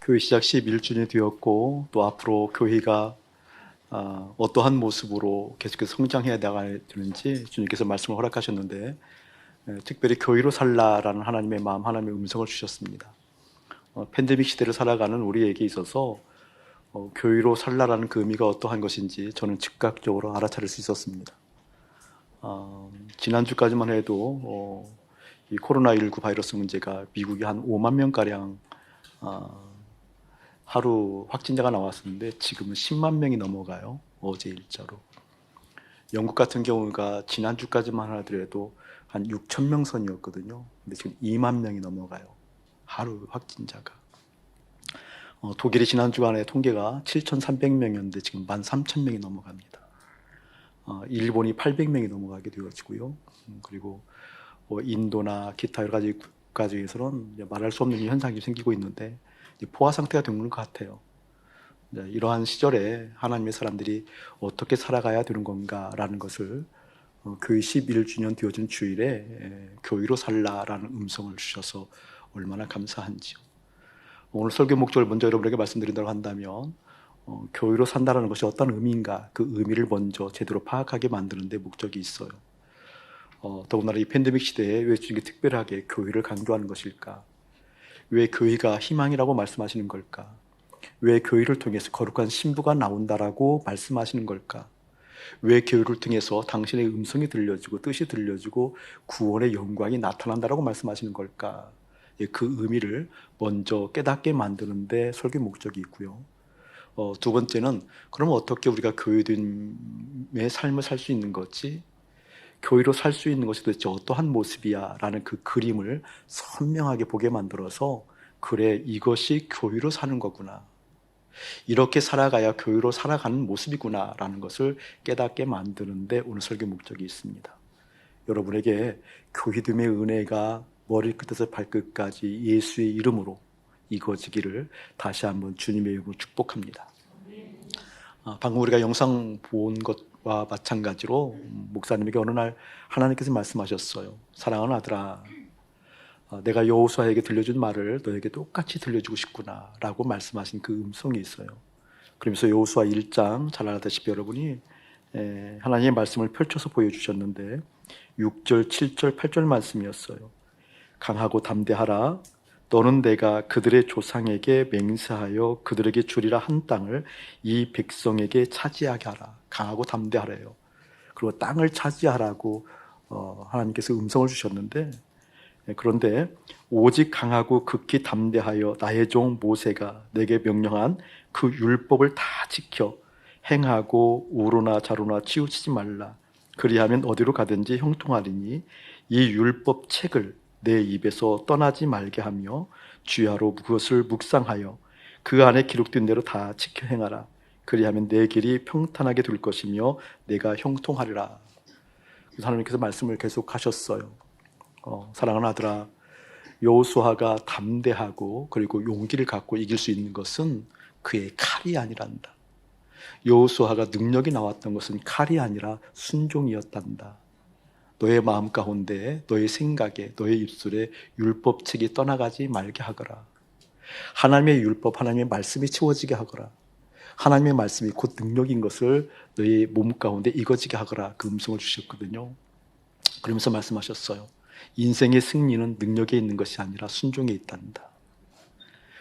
교회 시작 11주년이 되었고 또 앞으로 교회가 어떠한 모습으로 계속해서 성장해야 나가야 되는지 주님께서 말씀을 허락하셨는데 특별히 교회로 살라라는 하나님의 마음, 하나님의 음성을 주셨습니다. 팬데믹 시대를 살아가는 우리에게 있어서 교회로 살라라는 그 의미가 어떠한 것인지 저는 즉각적으로 알아차릴 수 있었습니다. 지난주까지만 해도 이 코로나19 바이러스 문제가 미국이 한 5만 명가량 하루 확진자가 나왔었는데 지금은 10만 명이 넘어가요. 어제 일자로. 영국 같은 경우가 지난주까지만 하더라도 한 6천 명 선이었거든요. 근데 지금 2만 명이 넘어가요. 하루 확진자가. 독일이 지난 주간에 통계가 7,300명이었는데 지금 13,000명이 넘어갑니다. 일본이 800명이 넘어가게 되어지고요. 그리고 인도나 기타 여러 가지 국가 중에서는 말할 수 없는 현상이 생기고 있는데 포화 상태가 되는 것 같아요. 이러한 시절에 하나님의 사람들이 어떻게 살아가야 되는 건가라는 것을 교회 11주년 되어진 주일에 교회로 살라라는 음성을 주셔서 얼마나 감사한지요. 오늘 설교 목적을 먼저 여러분에게 말씀드린다고 한다면 교회로 산다는 것이 어떤 의미인가, 그 의미를 먼저 제대로 파악하게 만드는 데 목적이 있어요. 더군다나 이 팬데믹 시대에 왜 주님이 특별하게 교회를 강조하는 것일까? 왜 교회가 희망이라고 말씀하시는 걸까? 왜 교회를 통해서 거룩한 신부가 나온다라고 말씀하시는 걸까? 왜 교회를 통해서 당신의 음성이 들려지고 뜻이 들려지고 구원의 영광이 나타난다라고 말씀하시는 걸까? 그 의미를 먼저 깨닫게 만드는데 설교 목적이 있고요. 두 번째는 그럼 어떻게 우리가 교회됨의 삶을 살 수 있는 거지? 교회로 살 수 있는 것이 도대체 어떠한 모습이야? 라는 그 그림을 선명하게 보게 만들어서 그래, 이것이 교회로 사는 거구나. 이렇게 살아가야 교회로 살아가는 모습이구나 라는 것을 깨닫게 만드는데 오늘 설교 목적이 있습니다. 여러분에게 교회됨의 은혜가 머리끝에서 발끝까지 예수의 이름으로 이루어지기를 다시 한번 주님의 이름으로 축복합니다. 방금 우리가 영상 본 것과 마찬가지로 목사님에게 어느 날 하나님께서 말씀하셨어요. 사랑하는 아들아, 내가 여호수아에게 들려준 말을 너에게 똑같이 들려주고 싶구나 라고 말씀하신 그 음성이 있어요. 그러면서 여호수아 1장 잘 알다시피 여러분이 하나님의 말씀을 펼쳐서 보여주셨는데 6절, 7절, 8절 말씀이었어요. 강하고 담대하라. 너는 내가 그들의 조상에게 맹세하여 그들에게 주리라 한 땅을 이 백성에게 차지하게 하라. 강하고 담대하래요. 그리고 땅을 차지하라고 하나님께서 음성을 주셨는데, 그런데 오직 강하고 극히 담대하여 나의 종 모세가 내게 명령한 그 율법을 다 지켜 행하고 우로나 좌로나 치우치지 말라. 그리하면 어디로 가든지 형통하리니 이 율법 책을 내 입에서 떠나지 말게 하며 주야로 그것을 묵상하여 그 안에 기록된 대로 다 지켜 행하라. 그리하면 내 길이 평탄하게 될 것이며 내가 형통하리라. 그래서 하나님께서 말씀을 계속 하셨어요. 사랑하는 아들아, 여호수아가 담대하고 그리고 용기를 갖고 이길 수 있는 것은 그의 칼이 아니란다. 여호수아가 능력이 나왔던 것은 칼이 아니라 순종이었단다. 너의 마음 가운데, 너의 생각에, 너의 입술에 율법책이 떠나가지 말게 하거라. 하나님의 율법, 하나님의 말씀이 채워지게 하거라. 하나님의 말씀이 곧 능력인 것을 너의 몸 가운데 익어지게 하거라. 그 음성을 주셨거든요. 그러면서 말씀하셨어요. 인생의 승리는 능력에 있는 것이 아니라 순종에 있단다.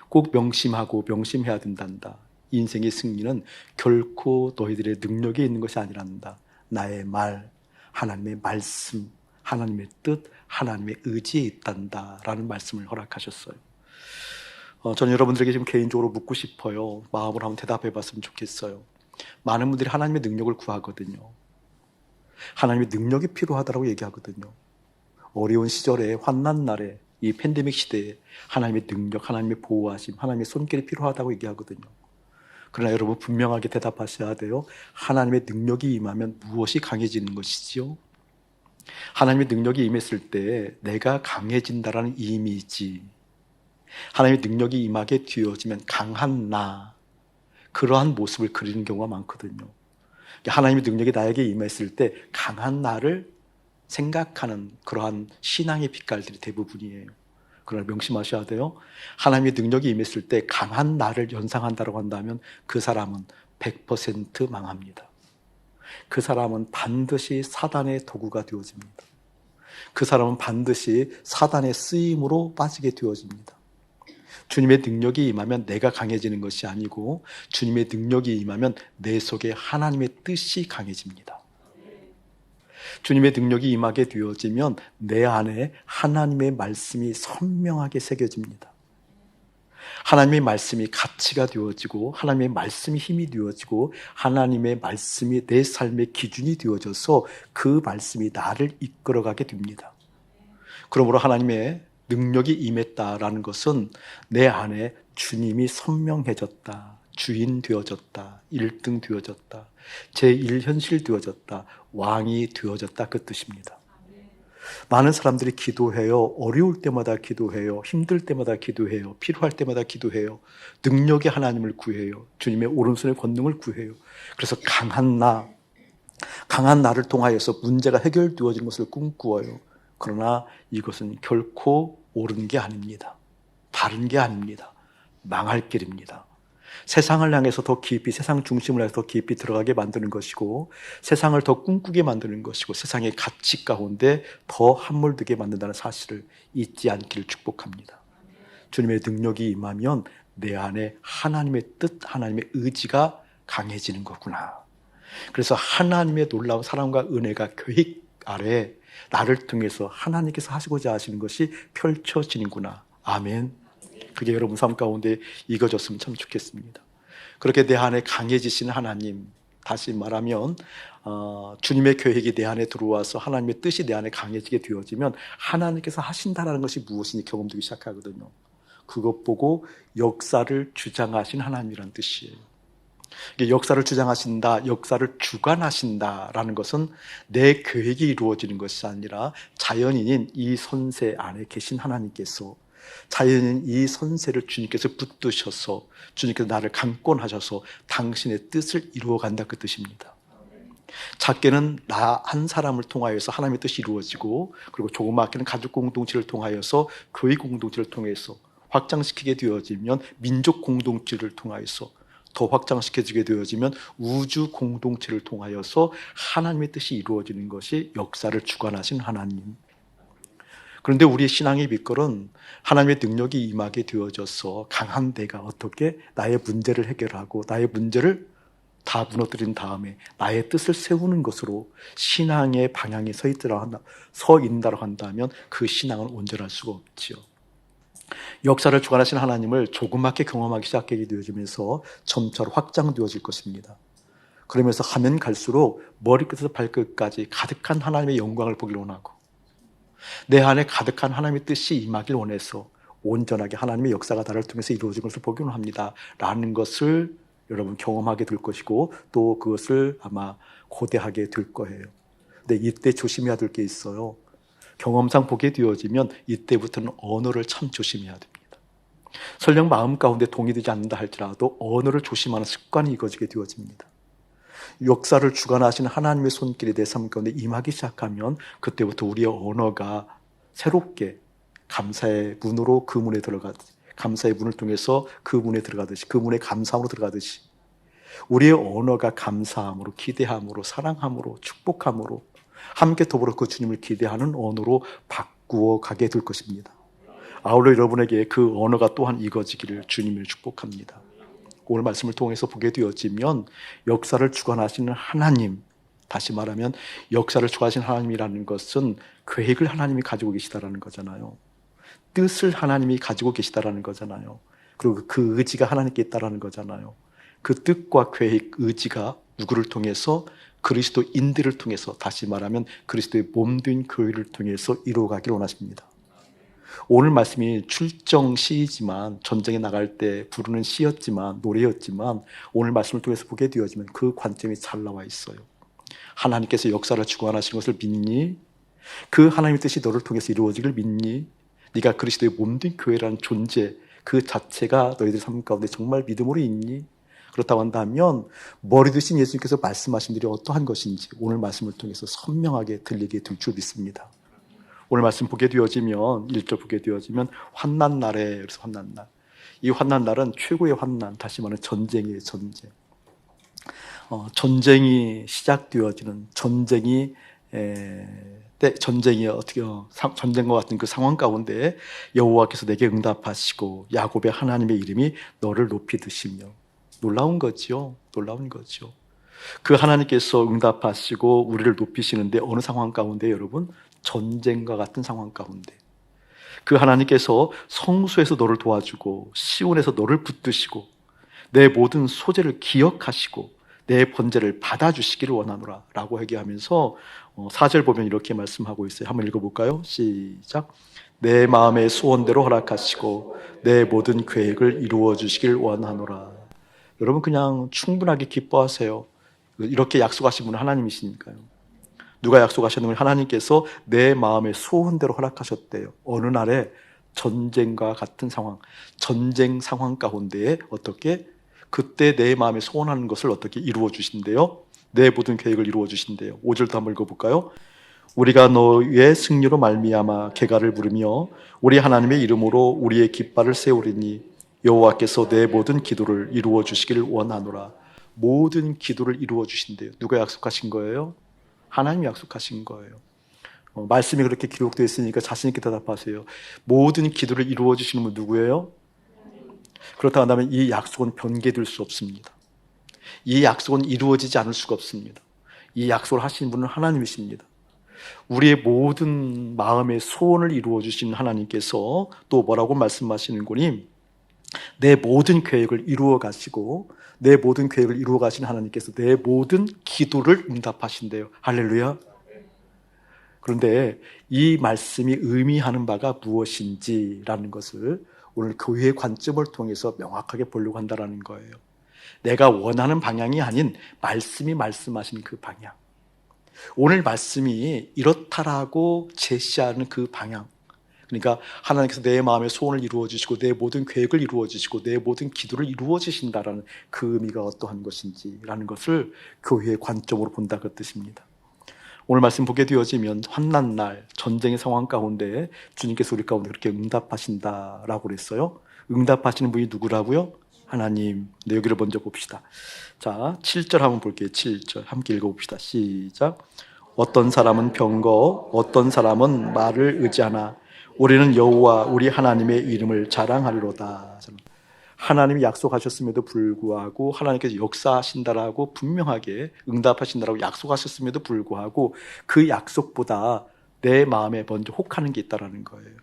꼭 명심하고 명심해야 된단다. 인생의 승리는 결코 너희들의 능력에 있는 것이 아니란다. 나의 말, 하나님의 말씀, 하나님의 뜻, 하나님의 의지에 있단다 라는 말씀을 허락하셨어요. 저는 여러분들에게 지금 개인적으로 묻고 싶어요. 마음으로 한번 대답해 봤으면 좋겠어요. 많은 분들이 하나님의 능력을 구하거든요. 하나님의 능력이 필요하다고 얘기하거든요. 어려운 시절에, 환난 날에, 이 팬데믹 시대에 하나님의 능력, 하나님의 보호하심, 하나님의 손길이 필요하다고 얘기하거든요. 그러나 여러분 분명하게 대답하셔야 돼요. 하나님의 능력이 임하면 무엇이 강해지는 것이지요? 하나님의 능력이 임했을 때 내가 강해진다라는 이미지, 하나님의 능력이 임하게 되어지면 강한 나, 그러한 모습을 그리는 경우가 많거든요. 하나님의 능력이 나에게 임했을 때 강한 나를 생각하는 그러한 신앙의 빛깔들이 대부분이에요. 그러나 명심하셔야 돼요. 하나님의 능력이 임했을 때 강한 나를 연상한다고 한다면 그 사람은 100% 망합니다. 그 사람은 반드시 사단의 도구가 되어집니다. 그 사람은 반드시 사단의 쓰임으로 빠지게 되어집니다. 주님의 능력이 임하면 내가 강해지는 것이 아니고 주님의 능력이 임하면 내 속에 하나님의 뜻이 강해집니다. 주님의 능력이 임하게 되어지면 내 안에 하나님의 말씀이 선명하게 새겨집니다. 하나님의 말씀이 가치가 되어지고 하나님의 말씀이 힘이 되어지고 하나님의 말씀이 내 삶의 기준이 되어져서 그 말씀이 나를 이끌어가게 됩니다. 그러므로 하나님의 능력이 임했다라는 것은 내 안에 주님이 선명해졌다, 주인 되어졌다, 1등 되어졌다, 제1현실 되어졌다, 왕이 되어졌다 그 뜻입니다. 많은 사람들이 기도해요. 어려울 때마다 기도해요. 힘들 때마다 기도해요. 필요할 때마다 기도해요. 능력의 하나님을 구해요. 주님의 오른손의 권능을 구해요. 그래서 강한 나를 통하여서 문제가 해결되어지는 것을 꿈꾸어요. 그러나 이것은 결코 옳은 게 아닙니다. 바른 게 아닙니다. 망할 길입니다. 세상을 향해서 더 깊이, 세상 중심을 향해서 더 깊이 들어가게 만드는 것이고 세상을 더 꿈꾸게 만드는 것이고 세상의 가치 가운데 더 함몰되게 만든다는 사실을 잊지 않기를 축복합니다. 주님의 능력이 임하면 내 안에 하나님의 뜻, 하나님의 의지가 강해지는 거구나. 그래서 하나님의 놀라운 사랑과 은혜가 계획 아래 나를 통해서 하나님께서 하시고자 하시는 것이 펼쳐지는구나. 아멘. 그게 여러분 삶 가운데 이거졌으면 참 좋겠습니다. 그렇게 내 안에 강해지시는 하나님, 다시 말하면 주님의 계획이 내 안에 들어와서 하나님의 뜻이 내 안에 강해지게 되어지면 하나님께서 하신다는 것이 무엇인지 경험되기 시작하거든요. 그것 보고 역사를 주장하신 하나님이라는 뜻이에요. 역사를 주장하신다, 역사를 주관하신다라는 것은 내 계획이 이루어지는 것이 아니라 자연인인 이 선세 안에 계신 하나님께서 자연인 이 선세를 주님께서 붙드셔서 주님께서 나를 강권하셔서 당신의 뜻을 이루어간다 그 뜻입니다. 작게는 나 한 사람을 통하여서 하나님의 뜻이 이루어지고 그리고 조그맣게는 가족 공동체를 통하여서 교회 공동체를 통해서 확장시키게 되어지면 민족 공동체를 통하여서 더 확장시켜지게 되어지면 우주 공동체를 통하여서 하나님의 뜻이 이루어지는 것이 역사를 주관하신 하나님. 그런데 우리의 신앙의 빛깔은 하나님의 능력이 임하게 되어져서 강한 내가 어떻게 나의 문제를 해결하고 나의 문제를 다 무너뜨린 다음에 나의 뜻을 세우는 것으로 신앙의 방향에 서 있다고 한다면 그 신앙은 온전할 수가 없지요. 역사를 주관하신 하나님을 조그맣게 경험하기 시작하게 되어지면서 점차로 확장되어질 것입니다. 그러면서 하면 갈수록 머리끝에서 발끝까지 가득한 하나님의 영광을 보길 원하고 내 안에 가득한 하나님의 뜻이 임하길 원해서 온전하게 하나님의 역사가 나를 통해서 이루어진 것을 보기 원합니다 라는 것을 여러분 경험하게 될 것이고 또 그것을 아마 고대하게 될 거예요. 근데 이때 조심해야 될 게 있어요. 경험상 보게 되어지면 이때부터는 언어를 참 조심해야 됩니다. 설령 마음 가운데 동의되지 않는다 할지라도 언어를 조심하는 습관이 이루어지게 되어집니다. 역사를 주관하시는 하나님의 손길이 내 삶 가운데 임하기 시작하면 그때부터 우리의 언어가 새롭게 감사의 문으로 그 문에 들어가듯이 감사의 문을 통해서 그 문에 들어가듯이 그 문에 감사함으로 들어가듯이 우리의 언어가 감사함으로 기대함으로 사랑함으로 축복함으로 함께 더불어 그 주님을 기대하는 언어로 바꾸어 가게 될 것입니다. 아울러 여러분에게 그 언어가 또한 이루어지기를 주님을 축복합니다. 오늘 말씀을 통해서 보게 되어지면 역사를 주관하시는 하나님, 다시 말하면 역사를 주관하시는 하나님이라는 것은 계획을 하나님이 가지고 계시다라는 거잖아요. 뜻을 하나님이 가지고 계시다라는 거잖아요. 그리고 그 의지가 하나님께 있다라는 거잖아요. 그 뜻과 계획, 의지가 누구를 통해서 그리스도인들을 통해서 다시 말하면 그리스도의 몸된 교회를 통해서 이루어가기를 원하십니다. 오늘 말씀이 출정 시이지만 전쟁에 나갈 때 부르는 시였지만 노래였지만 오늘 말씀을 통해서 보게 되어지면 그 관점이 잘 나와 있어요. 하나님께서 역사를 주관하신 것을 믿니? 그 하나님의 뜻이 너를 통해서 이루어지길 믿니? 네가 그리스도의 몸된 교회라는 존재 그 자체가 너희들 삶 가운데 정말 믿음으로 있니? 그렇다고 한다면 머리 드신 예수님께서 말씀하신 일이 어떠한 것인지 오늘 말씀을 통해서 선명하게 들리게 될 줄 믿습니다. 오늘 말씀 보게 되어지면 1절 보게 되어지면 환난 날에, 그래서 환난 날. 이 환난 날은 최고의 환난, 다시 말하면 전쟁이에요. 전쟁. 전쟁이 시작되어지는 전쟁이 어떻게 전쟁과 같은 그 상황 가운데 여호와께서 내게 응답하시고 야곱의 하나님의 이름이 너를 높이 드시며. 놀라운 거죠. 놀라운 거죠. 그 하나님께서 응답하시고 우리를 높이시는데 어느 상황 가운데 여러분? 전쟁과 같은 상황 가운데. 그 하나님께서 성소에서 너를 도와주고 시온에서 너를 붙드시고 내 모든 소재를 기억하시고 내 번제를 받아주시기를 원하노라 라고 얘기하면서 4절 보면 이렇게 말씀하고 있어요. 한번 읽어볼까요? 시작. 내 마음의 소원대로 허락하시고 내 모든 계획을 이루어 주시길 원하노라. 여러분 그냥 충분하게 기뻐하세요. 이렇게 약속하신 분은 하나님이시니까요. 누가 약속하셨냐면 하나님께서 내 마음의 소원대로 허락하셨대요. 어느 날에 전쟁과 같은 상황, 전쟁 상황 가운데에 어떻게 그때 내 마음에 소원하는 것을 어떻게 이루어 주신대요? 내 모든 계획을 이루어 주신대요. 5절도 한번 읽어볼까요? 우리가 너의 승리로 말미암아 개가를 부르며 우리 하나님의 이름으로 우리의 깃발을 세우리니 여호와께서 내 모든 기도를 이루어 주시기를 원하노라. 모든 기도를 이루어 주신대요. 누가 약속하신 거예요? 하나님이 약속하신 거예요. 말씀이 그렇게 기록되어 있으니까 자신 있게 대답하세요. 모든 기도를 이루어 주시는 분 누구예요? 그렇다고 한다면 이 약속은 변개될 수 없습니다. 이 약속은 이루어지지 않을 수가 없습니다. 이 약속을 하시는 분은 하나님이십니다. 우리의 모든 마음의 소원을 이루어 주신 하나님께서 또 뭐라고 말씀하시는 거니? 내 모든 계획을 이루어 가시고 내 모든 계획을 이루어 가신 하나님께서 내 모든 기도를 응답하신대요. 할렐루야. 그런데 이 말씀이 의미하는 바가 무엇인지라는 것을 오늘 교회의 관점을 통해서 명확하게 보려고 한다는 거예요. 내가 원하는 방향이 아닌 말씀이 말씀하신 그 방향. 오늘 말씀이 이렇다라고 제시하는 그 방향. 그러니까 하나님께서 내 마음의 소원을 이루어 주시고 내 모든 계획을 이루어 주시고 내 모든 기도를 이루어 주신다라는 그 의미가 어떠한 것인지라는 것을 교회의 관점으로 본다 그 뜻입니다. 오늘 말씀 보게 되어지면 환난 날 전쟁의 상황 가운데 주님께서 우리 가운데 그렇게 응답하신다라고 그랬어요. 응답하시는 분이 누구라고요? 하나님. 네, 여기를 먼저 봅시다. 자, 7절 한번 볼게요. 7절 함께 읽어봅시다. 시작. 어떤 사람은 병거, 어떤 사람은 말을 의지하나 우리는 여호와 우리 하나님의 이름을 자랑하리로다. 하나님이 약속하셨음에도 불구하고 하나님께서 역사하신다라고 분명하게 응답하신다라고 약속하셨음에도 불구하고 그 약속보다 내 마음에 먼저 혹하는 게 있다라는 거예요.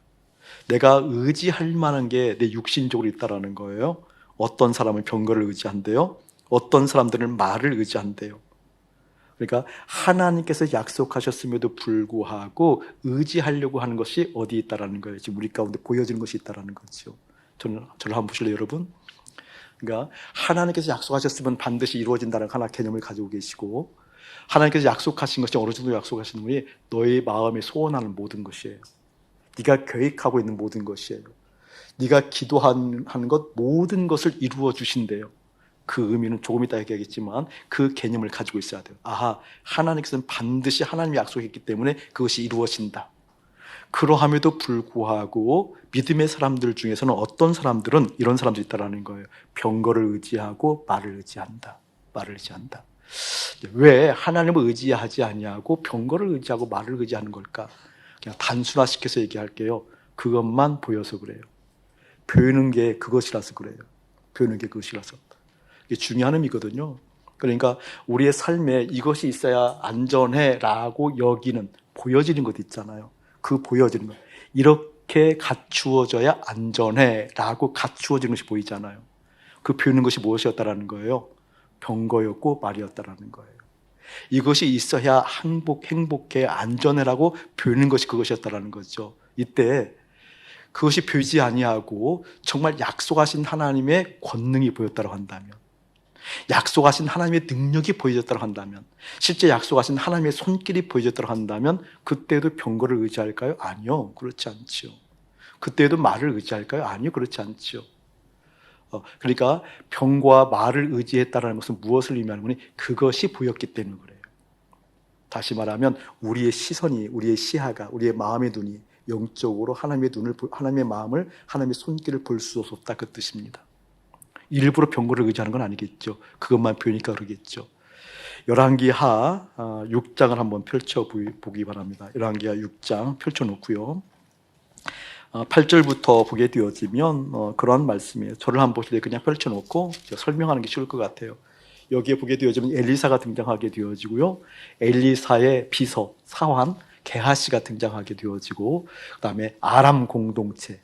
내가 의지할 만한 게 내 육신적으로 있다라는 거예요. 어떤 사람은 병거를 의지한대요. 어떤 사람들은 말을 의지한대요. 그러니까 하나님께서 약속하셨음에도 불구하고 의지하려고 하는 것이 어디 있다라는 거예요. 지금 우리 가운데 보여지는 것이 있다라는 거죠. 저를 한번 보실래요, 여러분? 그러니까 하나님께서 약속하셨으면 반드시 이루어진다는 하나 개념을 가지고 계시고 하나님께서 약속하신 것이 어느 정도 약속하시는 분이 너의 마음에 소원하는 모든 것이에요. 네가 계획하고 있는 모든 것이에요. 네가 기도하는 것 모든 것을 이루어 주신대요. 그 의미는 조금 이따 얘기하겠지만 그 개념을 가지고 있어야 돼요. 아하, 하나님께서는 반드시 하나님이 약속했기 때문에 그것이 이루어진다. 그러함에도 불구하고 믿음의 사람들 중에서는 어떤 사람들은 이런 사람들이 있다라는 거예요. 병거를 의지하고 말을 의지한다. 말을 의지한다. 왜 하나님을 의지하지 아니하고 병거를 의지하고 말을 의지하는 걸까? 그냥 단순화시켜서 얘기할게요. 그것만 보여서 그래요. 보이는 게 그것이라서 그래요. 보이는 게 그것이라서. 이게 중요한 의미거든요. 그러니까 우리의 삶에 이것이 있어야 안전해라고 여기는 보여지는 것 있잖아요. 그 보여지는 것. 이렇게 갖추어져야 안전해라고 갖추어지는 것이 보이잖아요. 그 보이는 것이 무엇이었다라는 거예요? 병거였고 말이었다라는 거예요. 이것이 있어야 행복해, 안전해라고 보이는 것이 그것이었다라는 거죠. 이때 그것이 보이지 아니하고 정말 약속하신 하나님의 권능이 보였다고 한다면, 약속하신 하나님의 능력이 보여졌다고 한다면, 실제 약속하신 하나님의 손길이 보여졌다고 한다면 그때도 병거를 의지할까요? 아니요, 그렇지 않죠. 그때도 말을 의지할까요? 아니요, 그렇지 않죠. 그러니까 병과 말을 의지했다는 것은 무엇을 의미하는 거니? 그것이 보였기 때문에 그래요. 다시 말하면 우리의 시선이, 우리의 시야가, 우리의 마음의 눈이 영적으로 하나님의 마음을, 하나님의 손길을 볼 수 없다, 그 뜻입니다. 일부러 병거를 의지하는 건 아니겠죠. 그것만 표현이니까 그러겠죠. 열왕기하 6장을 한번 펼쳐보기 바랍니다. 열왕기하 6장 펼쳐놓고요. 8절부터 보게 되어지면 그런 말씀이에요. 저를 한번 보실 때 그냥 펼쳐놓고 설명하는 게 쉬울 것 같아요. 여기에 보게 되어지면 엘리사가 등장하게 되어지고요. 엘리사의 비서, 사환, 게하시가 등장하게 되어지고, 그 다음에 아람 공동체가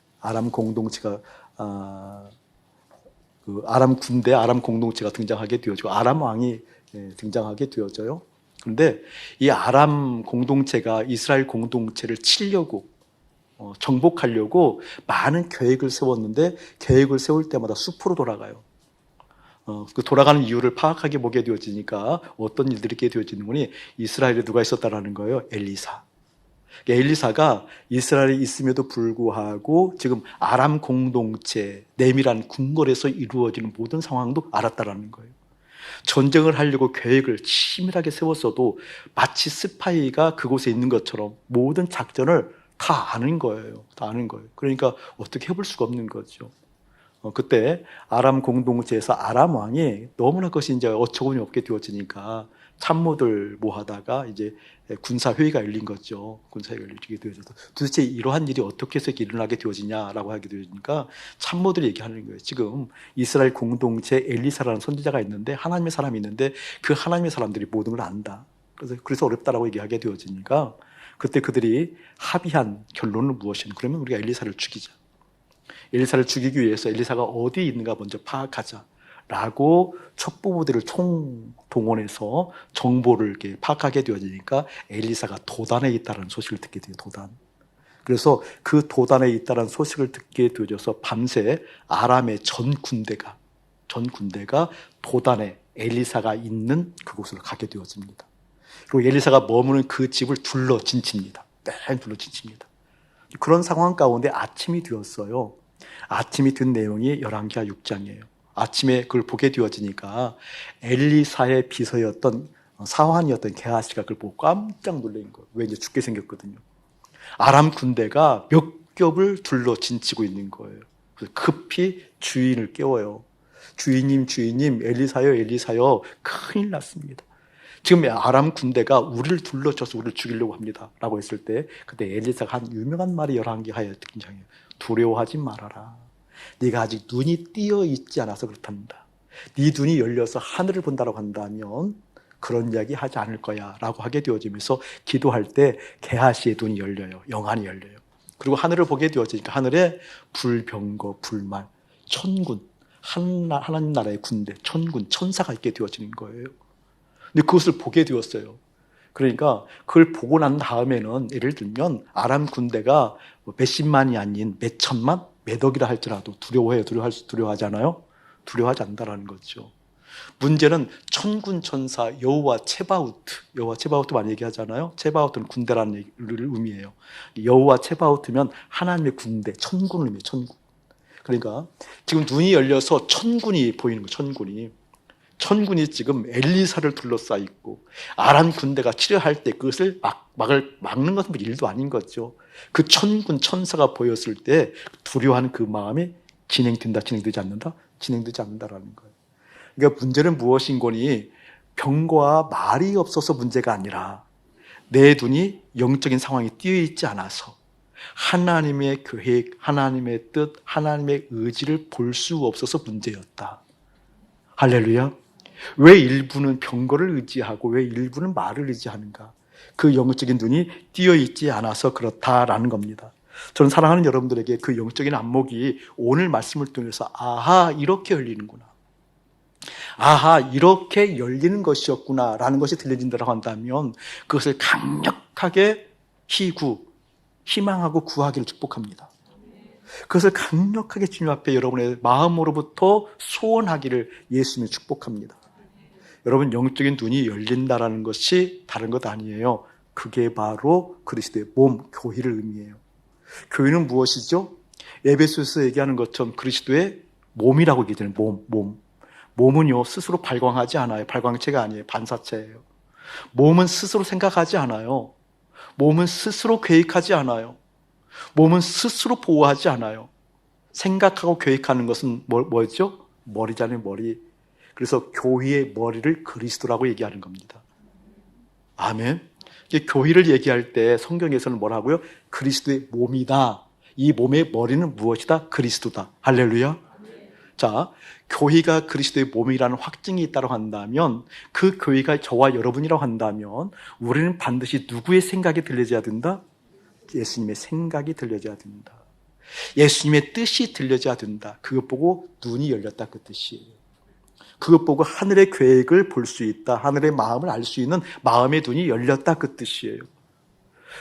아람 군대, 아람 공동체가 등장하게 되어지고, 아람 왕이 등장하게 되어져요. 그런데 이 아람 공동체가 이스라엘 공동체를 치려고, 정복하려고 많은 계획을 세웠는데, 계획을 세울 때마다 숲으로 돌아가요. 그 돌아가는 이유를 파악하게 보게 되어지니까 어떤 일들이 있게 되어지는 거니, 이스라엘에 누가 있었다라는 거예요? 엘리사. 엘리사가 이스라엘에 있음에도 불구하고 지금 아람 공동체, 내밀한 궁궐에서 이루어지는 모든 상황도 알았다라는 거예요. 전쟁을 하려고 계획을 치밀하게 세웠어도 마치 스파이가 그곳에 있는 것처럼 모든 작전을 다 아는 거예요. 다 아는 거예요. 그러니까 어떻게 해볼 수가 없는 거죠. 그때 아람 공동체에서 아람 왕이 너무나 그것이 이제 어처구니 없게 되어지니까 참모들 모아다가 이제 군사회의가 열린 거죠. 군사회의가 열리게 되어져서 도대체 이러한 일이 어떻게 해서 일어나게 되어지냐라고 하게 되어지니까 참모들이 얘기하는 거예요. 지금 이스라엘 공동체 엘리사라는 선지자가 있는데, 하나님의 사람이 있는데 그 하나님의 사람들이 모든 걸 안다. 그래서 어렵다라고 얘기하게 되어지니까 그때 그들이 합의한 결론은 무엇이냐? 그러면 우리가 엘리사를 죽이자. 엘리사를 죽이기 위해서 엘리사가 어디에 있는가 먼저 파악하자라고 첩보부대를 총동원해서 정보를 이렇게 파악하게 되어지니까 엘리사가 도단에 있다는 소식을 듣게 돼요. 도단. 그래서 그 도단에 있다는 소식을 듣게 되어져서 밤새 아람의 전 군대가 도단에 엘리사가 있는 그곳으로 가게 되어집니다. 그리고 엘리사가 머무는 그 집을 둘러 진칩니다. 뺑 둘러 진칩니다. 그런 상황 가운데 아침이 되었어요. 아침이 된 내용이 열왕기하 6장이에요. 아침에 그걸 보게 되어지니까 엘리사의 비서였던 사환이었던 게하시가 그걸 보고 깜짝 놀란 거예요. 왜? 이제 죽게 생겼거든요. 아람 군대가 몇 겹을 둘러 진치고 있는 거예요. 그래서 급히 주인을 깨워요. 주인님, 엘리사요. 큰일 났습니다. 지금 아람 군대가 우리를 둘러쳐서 우리를 죽이려고 합니다. 라고 했을 때 그때 엘리사가 한 유명한 말이 열왕기하에 등장해요. 두려워하지 말아라. 네가 아직 눈이 띄어 있지 않아서 그렇답니다. 네 눈이 열려서 하늘을 본다고 한다면 그런 이야기 하지 않을 거야 라고 하게 되어지면서 기도할 때 게하시의 눈이 열려요. 영안이 열려요. 그리고 하늘을 보게 되어지니까 하늘에 불병거, 불말, 천군, 하나님 나라의 군대, 천군, 천사가 있게 되어지는 거예요. 근데 그것을 보게 되었어요. 그러니까 그걸 보고 난 다음에는 예를 들면 아람 군대가 몇십만이 아닌 몇천만, 몇억이라 할지라도 두려워하잖아요. 두려워하지 않는다라는 거죠. 문제는 천군 천사 여호와 체바우트 많이 얘기하잖아요. 체바우트는 군대라는 의미예요. 여호와 체바우트면 하나님의 군대, 천군을 의미해요. 천군. 그러니까 지금 눈이 열려서 천군이 보이는 거예요. 천군이 지금 엘리사를 둘러싸 있고 아람 군대가 치려할 때 그것을 막는 것은 일도 아닌 거죠. 그 천군 천사가 보였을 때 두려워하는 그 마음이 진행되지 않는다라는 거예요. 그러니까 문제는 무엇인 거니, 병거와 말이 없어서 문제가 아니라 내 눈이 영적인 상황에 띄어 있지 않아서 하나님의 계획, 하나님의 뜻, 하나님의 의지를 볼 수 없어서 문제였다. 할렐루야. 왜 일부는 병거를 의지하고 왜 일부는 말을 의지하는가? 그 영적인 눈이 띄어 있지 않아서 그렇다라는 겁니다. 저는 사랑하는 여러분들에게 그 영적인 안목이 오늘 말씀을 통해서 아하, 이렇게 열리는구나, 아하, 이렇게 열리는 것이었구나 라는 것이 들려진다고 한다면 그것을 강력하게 희망하고 구하기를 축복합니다. 그것을 강력하게 주님 앞에 여러분의 마음으로부터 소원하기를 예수님이 축복합니다. 여러분, 영적인 눈이 열린다라는 것이 다른 것 아니에요. 그게 바로 그리스도의 몸, 교회를 의미해요. 교회는 무엇이죠? 에베소서에서 얘기하는 것처럼 그리스도의 몸이라고 얘기하잖아요. 몸은요 스스로 발광하지 않아요. 발광체가 아니에요. 반사체예요. 몸은 스스로 생각하지 않아요. 몸은 스스로 계획하지 않아요. 몸은 스스로 보호하지 않아요. 생각하고 계획하는 것은 뭐였죠? 머리잖아요, 머리. 그래서 교회의 머리를 그리스도라고 얘기하는 겁니다. 아멘. 교회를 얘기할 때 성경에서는 뭐라고요? 그리스도의 몸이다. 이 몸의 머리는 무엇이다? 그리스도다. 할렐루야. 자, 교회가 그리스도의 몸이라는 확증이 있다고 한다면, 그 교회가 저와 여러분이라고 한다면 우리는 반드시 누구의 생각이 들려져야 된다? 예수님의 생각이 들려져야 된다. 예수님의 뜻이 들려져야 된다. 그것 보고 눈이 열렸다, 그 뜻이에요. 그것 보고 하늘의 계획을 볼 수 있다. 하늘의 마음을 알 수 있는 마음의 눈이 열렸다, 그 뜻이에요.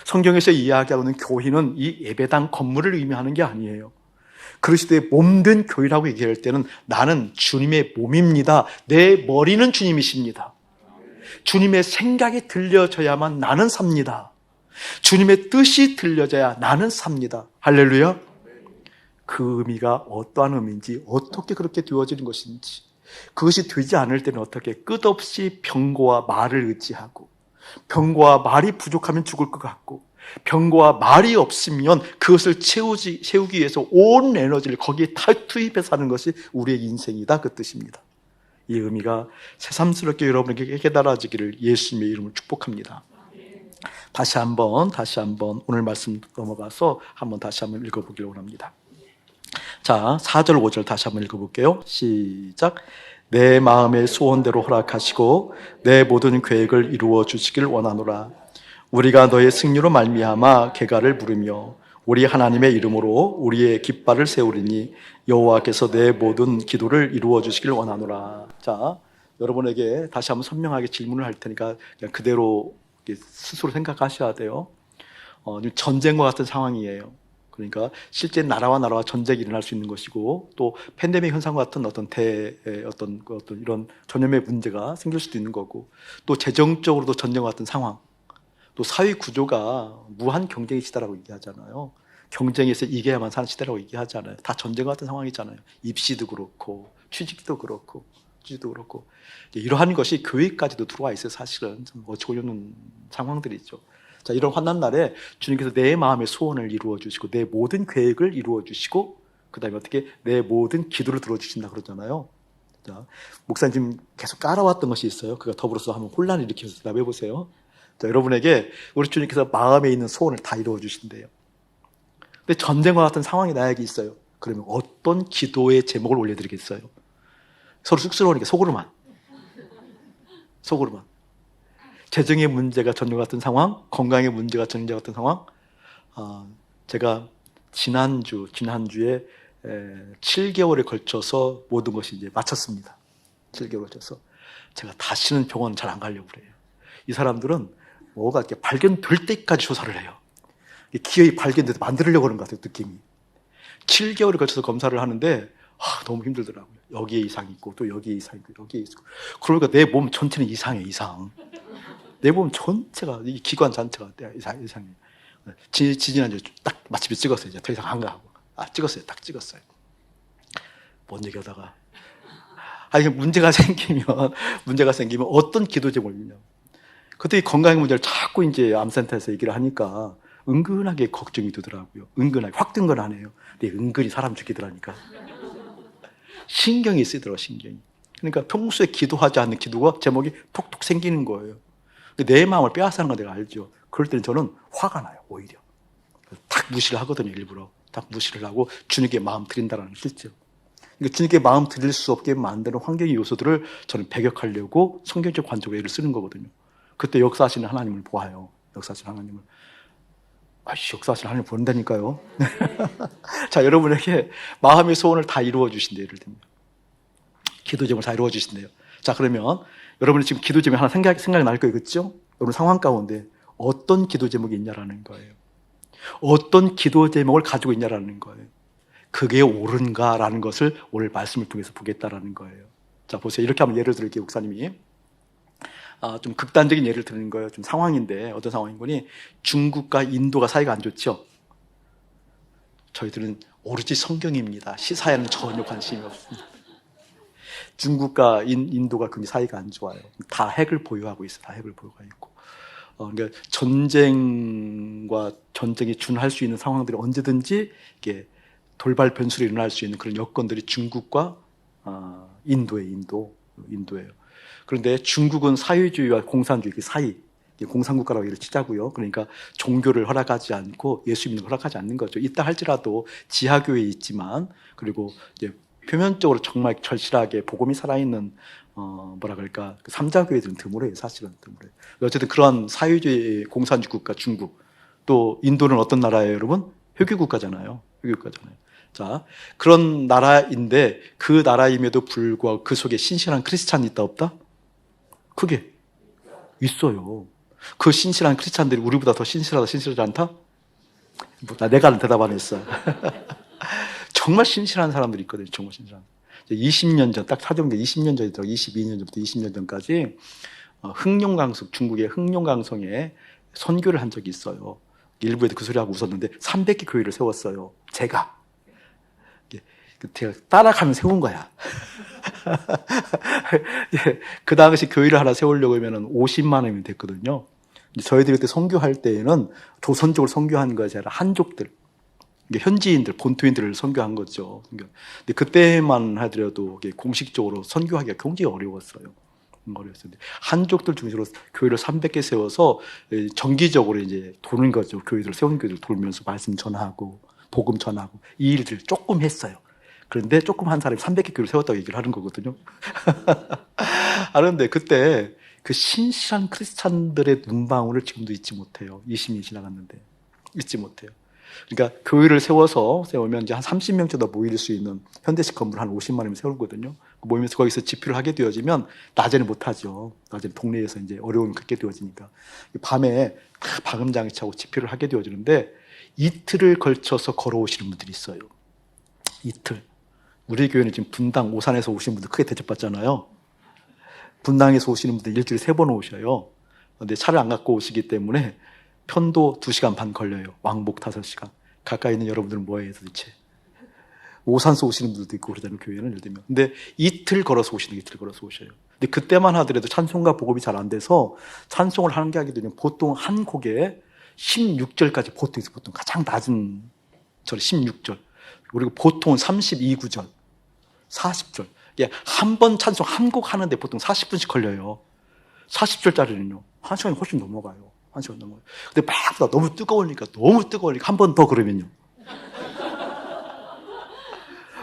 성경에서 이야기하는 교회는 이 예배당 건물을 의미하는 게 아니에요. 그리스도의 몸된 교회라고 얘기할 때는 나는 주님의 몸입니다. 내 머리는 주님이십니다. 주님의 생각이 들려져야만 나는 삽니다. 주님의 뜻이 들려져야 나는 삽니다. 할렐루야. 그 의미가 어떠한 의미인지, 어떻게 그렇게 되어지는 것인지, 그것이 되지 않을 때는 어떻게 끝없이 병고와 말을 의지하고, 병고와 말이 부족하면 죽을 것 같고, 병고와 말이 없으면 그것을 채우기 위해서 온 에너지를 거기에 투입해서 하는 것이 우리의 인생이다, 그 뜻입니다. 이 의미가 새삼스럽게 여러분에게 깨달아지기를 예수님의 이름으로 축복합니다. 다시 한번 오늘 말씀 넘어가서 다시 한번 읽어보기를 원합니다. 자, 4절 5절 다시 한번 읽어볼게요. 시작. 내 마음의 소원대로 허락하시고 내 모든 계획을 이루어 주시길 원하노라. 우리가 너의 승리로 말미암아 개가를 부르며 우리 하나님의 이름으로 우리의 깃발을 세우리니 여호와께서 내 모든 기도를 이루어 주시길 원하노라. 자, 여러분에게 다시 한번 선명하게 질문을 할 테니까 그냥 그대로 스스로 생각하셔야 돼요. 전쟁과 같은 상황이에요. 그러니까 실제 나라와 전쟁이 일어날 수 있는 것이고, 또 팬데믹 현상과 같은 어떤 이런 전염의 문제가 생길 수도 있는 거고, 또 재정적으로도 전쟁과 같은 상황, 또 사회 구조가 무한 경쟁의 시대라고 얘기하잖아요. 경쟁에서 이겨야만 사는 시대라고 얘기하잖아요. 다 전쟁과 같은 상황이잖아요. 입시도 그렇고 취직도 그렇고 이러한 것이 교회까지도 들어와 있어요. 사실은 좀 어처구니없는 상황들이죠. 자, 이런 환난 날에 주님께서 내 마음의 소원을 이루어 주시고 내 모든 계획을 이루어 주시고, 그 다음에 어떻게 내 모든 기도를 들어주신다 그러잖아요. 자, 목사님 지금 계속 깔아왔던 것이 있어요. 그가 더불어서 한번 혼란을 일으켜서 대답해 보세요. 자, 여러분에게 우리 주님께서 마음에 있는 소원을 다 이루어 주신대요. 근데 전쟁과 같은 상황이 나에게 있어요. 그러면 어떤 기도의 제목을 올려드리겠어요? 서로 쑥스러우니까 속으로만. 재정의 문제가 전쟁 같은 상황, 건강의 문제가 전쟁 같은 상황. 제가 지난주에 7개월에 걸쳐서 모든 것이 이제 마쳤습니다. 7개월 걸쳐서 제가 다시는 병원 잘 안 가려고 그래요. 이 사람들은 뭐가 이렇게 발견될 때까지 조사를 해요. 기어이 발견돼서 만들려고 하는 것 같아요, 느낌이. 7개월에 걸쳐서 검사를 하는데 너무 힘들더라고요. 여기에 이상이 있고 또 여기에 이상이 있고 여기에 있고. 그러니까 내 몸 전체는 이상해. 내 몸 전체가, 이 기관 전체가 이상해. 지난주에 딱 마침에 찍었어요. 이제 더 이상 안 가고. 찍었어요. 딱 찍었어요. 뭔 얘기하다가. 문제가 생기면 어떤 기도 제목이냐. 그때 건강 문제를 자꾸 이제 암센터에서 얘기를 하니까 은근하게 걱정이 되더라고요. 은근하게. 확 든 건 아니에요. 근데 은근히 사람 죽이더라니까. 신경이 쓰이더라고요, 신경이. 그러니까 평소에 기도하지 않는 기도가 제목이 톡톡 생기는 거예요. 내 마음을 빼앗아는 건 내가 알죠. 그럴 때는 저는 화가 나요, 오히려. 딱 무시를 하거든요, 일부러. 딱 무시를 하고 주님께 마음 드린다는 실제. 그러니까 주님께 마음 드릴 수 없게 만드는 환경의 요소들을 저는 배격하려고 성경적 관점으로 애를 쓰는 거거든요. 그때 역사하시는 하나님을 보아요. 역사하시는 하나님을. 역사하시는 하나님을 본다니까요. 자, 여러분에게 마음의 소원을 다 이루어 주신대요. 예를 들면 기도 제목을 다 이루어 주신대요. 자, 그러면 여러분이 지금 기도 제목이 하나 생각이 날 거예요. 그렇죠? 여러분 상황 가운데 어떤 기도 제목이 있냐라는 거예요. 어떤 기도 제목을 가지고 있냐라는 거예요. 그게 옳은가라는 것을 오늘 말씀을 통해서 보겠다라는 거예요. 자, 보세요. 이렇게 한번 예를 들을게요, 목사님이. 좀 극단적인 예를 드는 거예요. 좀 상황인데, 어떤 상황인 거니? 중국과 인도가 사이가 안 좋죠? 저희들은 오로지 성경입니다. 시사에는 전혀 관심이 없습니다. 중국과 인도가 굉장히 사이가 안 좋아요. 다 핵을 보유하고 있어요. 다 핵을 보유하고 있고. 그러니까 전쟁과 전쟁이 준할 수 있는 상황들이 언제든지 이게 돌발 변수로 일어날 수 있는 그런 여건들이 중국과 인도예요. 그런데 중국은 사회주의와 공산주의 그 사이, 공산국가라고 얘기를 치자고요. 그러니까 종교를 허락하지 않고 예수 믿는 걸 허락하지 않는 거죠. 있다 할지라도 지하교회에 있지만, 그리고 이제 표면적으로 정말 절실하게 복음이 살아있는 뭐라 그럴까, 그 삼자교회들은 드물어요. 사실은 드물어요. 어쨌든 그런 사회주의 공산주의 국가 중국, 또 인도는 어떤 나라예요, 여러분? 회귀국가잖아요. 회귀국가잖아요. 자, 그런 나라인데 그 나라임에도 불구하고 그 속에 신실한 크리스찬이 있다 없다? 크게 있어요. 그 신실한 크리스찬들이 우리보다 더 신실하다 신실하지 않다? 내가 대답 안 했어. 정말 신실한 사람들이 있거든요. 정말 신실한. 20년 전, 딱 사정된 20년 전이더라고요. 22년 전부터 20년 전까지 흑룡강성, 중국의 흑룡강성에 선교를 한 적이 있어요. 일부에도 그 소리하고 웃었는데 300개 교회를 세웠어요. 제가 따라가면 세운 거야. 그 당시 교회를 하나 세우려고 하면 50만 원이면 됐거든요. 저희들이 그때 선교할 때에는 조선족을 선교한 것이 아니라 한족들, 현지인들, 본토인들을 선교한 거죠. 근데 그때만 하더라도 공식적으로 선교하기가 굉장히 어려웠어요. 한족들 중심으로 교회를 300개 세워서 정기적으로 이제 도는 거죠. 교회들, 세운 교회들 돌면서 말씀 전하고 복음 전하고 이 일들을 조금 했어요. 그런데 조금 한 사람이 300개 교회를 세웠다고 얘기를 하는 거거든요. 그런데 그때 그 신실한 크리스찬들의 눈방울을 지금도 잊지 못해요. 20년이 지나갔는데 잊지 못해요. 그러니까 교회를 세우면 이제 한 30명 정도 모일 수 있는 현대식 건물 한 50만 원이면 세우거든요. 모이면서 거기서 집회를 하게 되어지면 낮에는 못하죠. 낮에는 동네에서 이제 어려움이 크게 되어지니까 밤에 방음장이 차고 집회를 하게 되어지는데 이틀을 걸쳐서 걸어오시는 분들이 있어요. 이틀. 우리 교회는 지금 분당, 오산에서 오시는 분들 크게 대접받잖아요. 분당에서 오시는 분들 일주일에 3번 오셔요. 근데 차를 안 갖고 오시기 때문에 편도 2시간 반 걸려요. 왕복 5시간. 가까이 있는 여러분들은 뭐해요 도대체? 오산서 오시는 분들도 있고 그러잖아요, 교회는 예를 들면. 근데 이틀 걸어서 오셔요. 근데 그때만 하더라도 찬송과 복음이 잘 안 돼서 찬송을 하는 게 하게 되면 보통 한 곡에 16절까지 보통 가장 낮은 절 16절. 그리고 보통 32구절, 40절. 한 번 찬송 한 곡 하는데 보통 40분씩 걸려요. 40절짜리는요. 1시간이 훨씬 넘어가요. 1시간 넘어가요. 근데 막 너무 뜨거우니까 한 번 더 그러면요.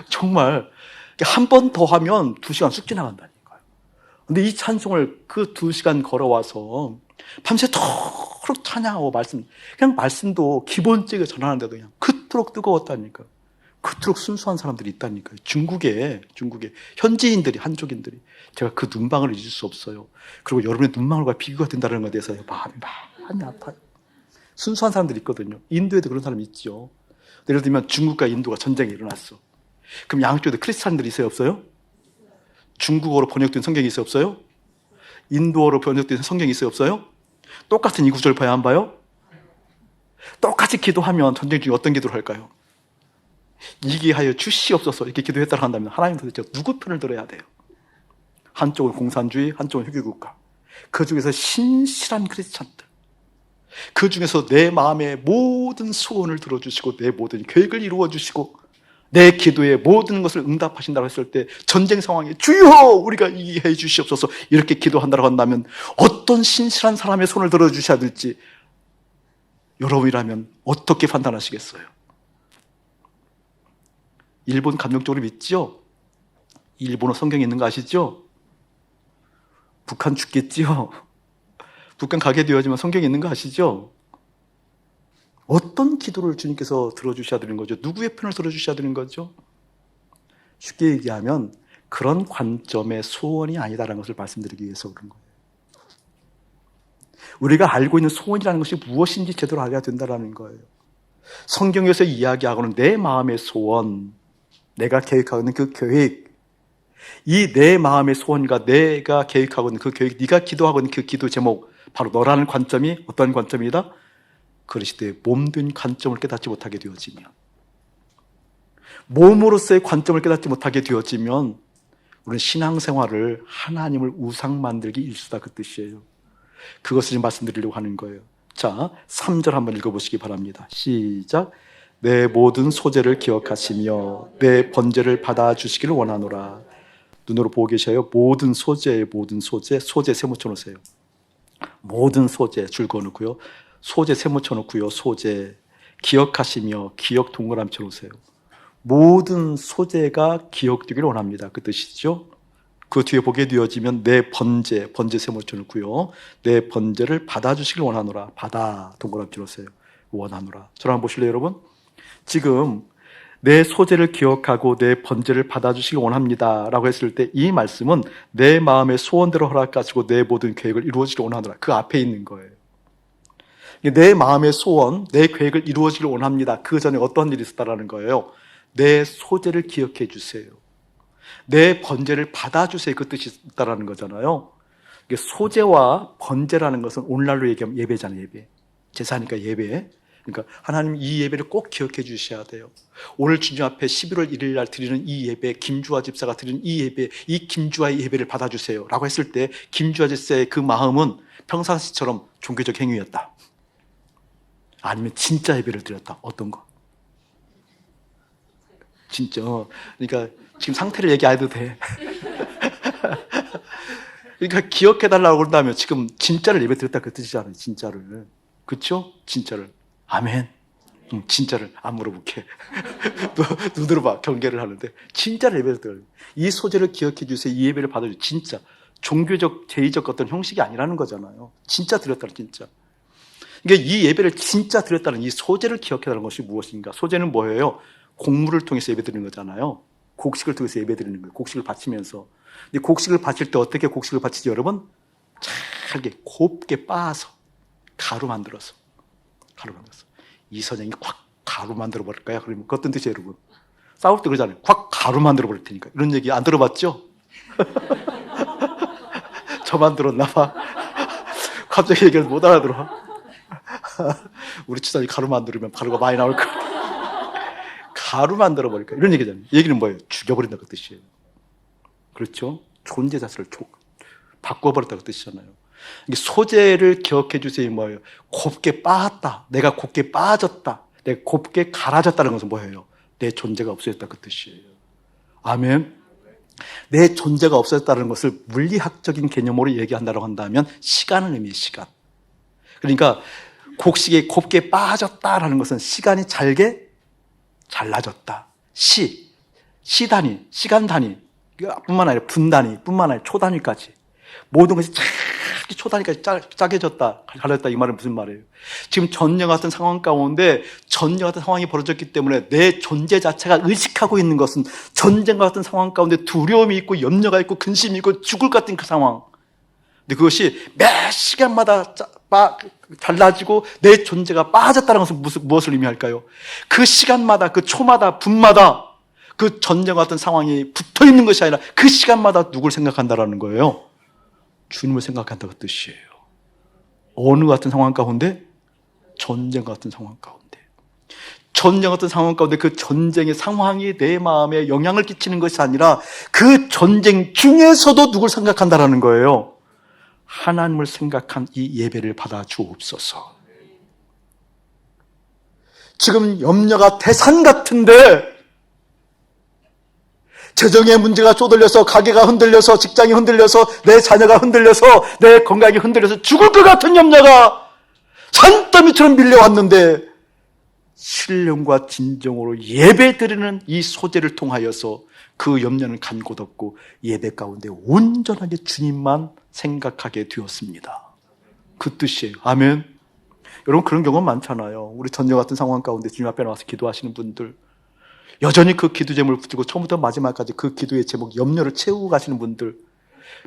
정말 한 번 더 하면 2시간 쑥 지나간다니까요. 근데 이 찬송을 그 2시간 걸어와서 밤새도록 찬양하고 그냥 말씀도 기본적으로 전하는데도 그냥 그토록 뜨거웠다니까요. 그토록 순수한 사람들이 있다니까요. 중국에 현지인들이, 한족인들이. 제가 그 눈방울을 잊을 수 없어요. 그리고 여러분의 눈망울과 비교가 된다는 것에 대해서 마음이 많이 아파요. 순수한 사람들이 있거든요. 인도에도 그런 사람이 있죠. 예를 들면 중국과 인도가 전쟁이 일어났어. 그럼 양쪽에도 크리스찬들이 있어요, 없어요? 중국어로 번역된 성경이 있어요, 없어요? 인도어로 번역된 성경이 있어요, 없어요? 똑같은 이 구절 봐야 안 봐요? 똑같이 기도하면 전쟁 중에 어떤 기도를 할까요? 이기하여 주시옵소서 이렇게 기도했다고 한다면 하나님 도대체 누구 편을 들어야 돼요? 한쪽은 공산주의, 한쪽은 회귀국가. 그 중에서 신실한 크리스찬들, 그 중에서 내 마음의 모든 소원을 들어주시고 내 모든 계획을 이루어주시고 내 기도에 모든 것을 응답하신다고 했을 때 전쟁 상황에 주여 우리가 이기게 해 주시옵소서 이렇게 기도한다고 한다면 어떤 신실한 사람의 손을 들어주셔야 될지 여러분이라면 어떻게 판단하시겠어요? 일본 감정적으로 믿죠? 일본어 성경에 있는 거 아시죠? 북한 죽겠지요? 북한 가게 되어지면 성경에 있는 거 아시죠? 어떤 기도를 주님께서 들어주셔야 되는 거죠? 누구의 편을 들어주셔야 되는 거죠? 쉽게 얘기하면 그런 관점의 소원이 아니다라는 것을 말씀드리기 위해서 그런 거예요. 우리가 알고 있는 소원이라는 것이 무엇인지 제대로 알아야 된다는 거예요. 성경에서 이야기하고는 내 마음의 소원, 내가 계획하고 있는 그 계획, 이 내 마음의 소원과 내가 계획하고 있는 그 계획, 네가 기도하고 있는 그 기도 제목, 바로 너라는 관점이 어떤 관점이다? 그리스도의 몸된 관점을 깨닫지 못하게 되어지면, 몸으로서의 관점을 깨닫지 못하게 되어지면 우리는 신앙생활을 하나님을 우상 만들기 일수다 그 뜻이에요. 그것을 지금 말씀드리려고 하는 거예요. 자, 3절 한번 읽어보시기 바랍니다. 시작. 내 모든 소재를 기억하시며 내 번제를 받아주시기를 원하노라. 눈으로 보고 계셔요. 모든 소재의 모든 소재, 소재 세모 쳐놓으세요. 모든 소재 줄 그어놓고요. 소재 세모 쳐놓고요. 소재 기억하시며 기억 동그라미 쳐놓으세요. 모든 소재가 기억되기를 원합니다. 그 뜻이죠. 그 뒤에 보게 되어지면 내 번제, 번제 세모 쳐놓고요. 내 번제를 받아주시길 원하노라. 받아 동그라미 쳐놓으세요. 원하노라. 저를 한번 보실래요, 여러분? 지금 내 소재를 기억하고 내 번제를 받아주시길 원합니다 라고 했을 때 이 말씀은 내 마음의 소원대로 허락하시고 내 모든 계획을 이루어지길 원하노라. 그 앞에 있는 거예요. 내 마음의 소원, 내 계획을 이루어지길 원합니다. 그 전에 어떤 일이 있었다라는 거예요. 내 소재를 기억해 주세요. 내 번제를 받아주세요. 그 뜻이 있다라는 거잖아요. 소재와 번제라는 것은 오늘날로 얘기하면 예배잖아요. 예배. 제사니까 예배. 그러니까 하나님 이 예배를 꼭 기억해 주셔야 돼요. 오늘 주님 앞에 11월 1일 날 드리는 이 예배, 김주아 집사가 드리는 이 예배, 이 김주아의 예배를 받아주세요 라고 했을 때 김주아 집사의 그 마음은 평상시처럼 종교적 행위였다. 아니면 진짜 예배를 드렸다. 어떤 거? 진짜. 그러니까 지금 상태를 얘기 안 해도 돼. 그러니까 기억해달라고 그런다면 지금 진짜를 예배 드렸다 그 뜻이잖아요. 진짜를. 그렇죠? 진짜를. 아멘. 진짜를 안 물어볼게. 눈으로 봐. 경계를 하는데 진짜를 예배를 드려요. 이 소재를 기억해 주세요. 이 예배를 받아주세요. 진짜. 종교적, 제의적 어떤 형식이 아니라는 거잖아요. 진짜 드렸다는 진짜. 그러니까 이 예배를 진짜 드렸다는 이 소재를 기억해달라는 것이 무엇인가? 소재는 뭐예요? 곡물을 통해서 예배 드리는 거잖아요. 곡식을 통해서 예배 드리는 거예요. 곡식을 바치면서. 근데 곡식을 바칠 때 어떻게 곡식을 바치지 여러분? 잘게 곱게 빻아서 가루 만들어서. 가루 만들어서. 이 선생이 콱 가루 만들어 버릴까요? 그러면 그 어떤 뜻이에요, 여러분? 싸울 때 그러잖아요. 콱 가루 만들어 버릴 테니까. 이런 얘기 안 들어봤죠? 저만 들었나 봐. 갑자기 얘기해서 못 알아들어. 우리 치사이 가루 만들면 가루가 많이 나올 거야. 가루 만들어 버릴까? 이런 얘기잖아요. 얘기는 뭐예요? 죽여버린다 그 뜻이에요. 그렇죠? 존재 자체를 바꿔버렸다 그 뜻이잖아요. 소재를 기억해 주세요. 뭐예요? 곱게 빻았다. 내가 곱게 빠졌다. 내가 곱게 갈아졌다는 것은 뭐예요? 내 존재가 없어졌다 그 뜻이에요. 아멘. 내 존재가 없어졌다는 것을 물리학적인 개념으로 얘기한다고 한다면 시간을 의미해요. 시간. 그러니까 곡식에 곱게 빠졌다라는 것은 시간이 잘라졌다. 시 단위, 시간 단위 뿐만 아니라 분 단위, 뿐만 아니라 초 단위까지 모든 것이 초 단위까지 짜게졌다, 갈렸다. 이 말은 무슨 말이에요? 지금 전쟁 같은 상황 가운데 전쟁 같은 상황이 벌어졌기 때문에 내 존재 자체가 의식하고 있는 것은 전쟁 같은 상황 가운데 두려움이 있고 염려가 있고 근심이 있고 죽을 것 같은 그 상황. 근데 그것이 매 시간마다 달라지고 내 존재가 빠졌다는 것은 무엇을 의미할까요? 그 시간마다, 그 초마다, 분마다 그 전쟁 같은 상황이 붙어 있는 것이 아니라 그 시간마다 누굴 생각한다라는 거예요? 주님을 생각한다는 뜻이에요. 어느 같은 상황 가운데? 전쟁 같은 상황 가운데. 전쟁 같은 상황 가운데 그 전쟁의 상황이 내 마음에 영향을 끼치는 것이 아니라 그 전쟁 중에서도 누굴 생각한다라는 거예요? 하나님을 생각한 이 예배를 받아 주옵소서. 지금 염려가 대산 같은데 재정의 문제가 쪼들려서 가게가 흔들려서 직장이 흔들려서 내 자녀가 흔들려서 내 건강이 흔들려서 죽을 것 같은 염려가 산더미처럼 밀려왔는데 신령과 진정으로 예배드리는 이 소재를 통하여서 그 염려는 간곳 없고 예배 가운데 온전하게 주님만 생각하게 되었습니다. 그 뜻이에요. 아멘. 여러분 그런 경우 많잖아요. 우리 전쟁 같은 상황 가운데 주님 앞에 나와서 기도하시는 분들, 여전히 그 기도 제목을 붙들고 처음부터 마지막까지 그 기도의 제목 염려를 채우고 가시는 분들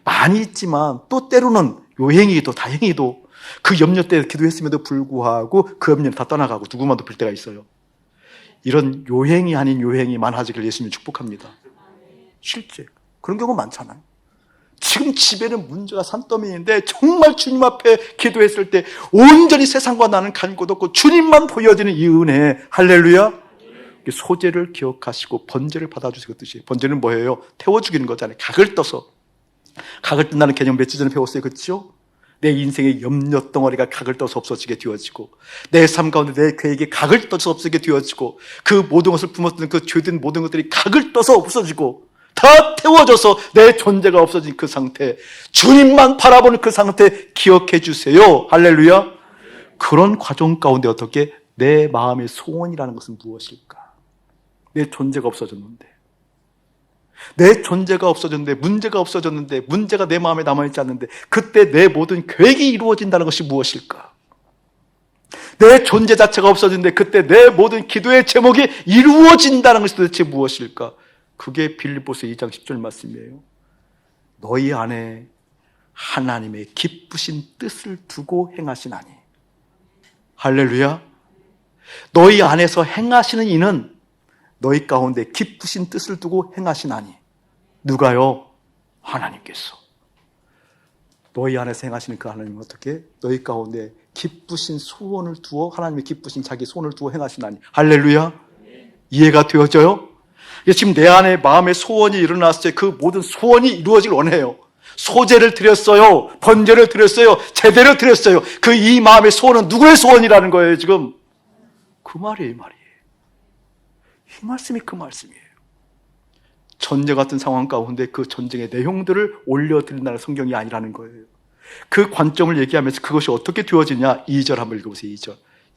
많이 있지만 또 때로는 요행이도 다행히도 그 염려 때 기도했음에도 불구하고 그 염려는 다 떠나가고 누구만 도 빌 때가 있어요. 이런 요행이 아닌 요행이 많아지길 예수님이 축복합니다. 실제 그런 경우 많잖아요. 지금 집에는 문제가 산더미인데 정말 주님 앞에 기도했을 때 온전히 세상과 나는 간 곳 없고 주님만 보여지는 이 은혜, 할렐루야. 소재를 기억하시고 번제를 받아주시고 뜻이에요. 번제는 뭐예요? 태워 죽이는 거잖아요. 각을 떠서. 각을 뜬다는 개념 며칠 전에 배웠어요. 그렇죠? 내 인생의 염려 덩어리가 각을 떠서 없어지게 되어지고, 내 삶 가운데 내 계획이 각을 떠서 없어지게 되어지고, 그 모든 것을 품었던 그 죄된 모든 것들이 각을 떠서 없어지고 다 태워져서 내 존재가 없어진 그 상태, 주님만 바라보는 그 상태 기억해 주세요. 할렐루야. 그런 과정 가운데 어떻게 내 마음의 소원이라는 것은 무엇일까? 내 존재가 없어졌는데, 내 존재가 없어졌는데, 문제가 없어졌는데, 문제가 내 마음에 남아있지 않는데, 그때 내 모든 계획이 이루어진다는 것이 무엇일까? 내 존재 자체가 없어졌는데 그때 내 모든 기도의 제목이 이루어진다는 것이 도대체 무엇일까? 그게 빌립보서 2장 10절 말씀이에요. 너희 안에 하나님의 기쁘신 뜻을 두고 행하시나니. 할렐루야. 너희 안에서 행하시는 이는 너희 가운데 기쁘신 뜻을 두고 행하시나니. 누가요? 하나님께서. 너희 안에서 행하시는 그 하나님은 어떻게? 너희 가운데 기쁘신 소원을 두어, 하나님의 기쁘신 자기 소원을 두어 행하시나니. 할렐루야. 이해가 되어져요? 지금 내 안에 마음의 소원이 일어났을 때 그 모든 소원이 이루어지길 원해요. 소재를 드렸어요. 번제를 드렸어요. 제대로 드렸어요. 그 이 마음의 소원은 누구의 소원이라는 거예요, 지금? 그 말이에요, 이 말이에요. 이 말씀이 그 말씀이에요. 전쟁 같은 상황 가운데 그 전쟁의 내용들을 올려드린다는 성경이 아니라는 거예요. 그 관점을 얘기하면서 그것이 어떻게 되어지냐? 2절 한번 읽어보세요.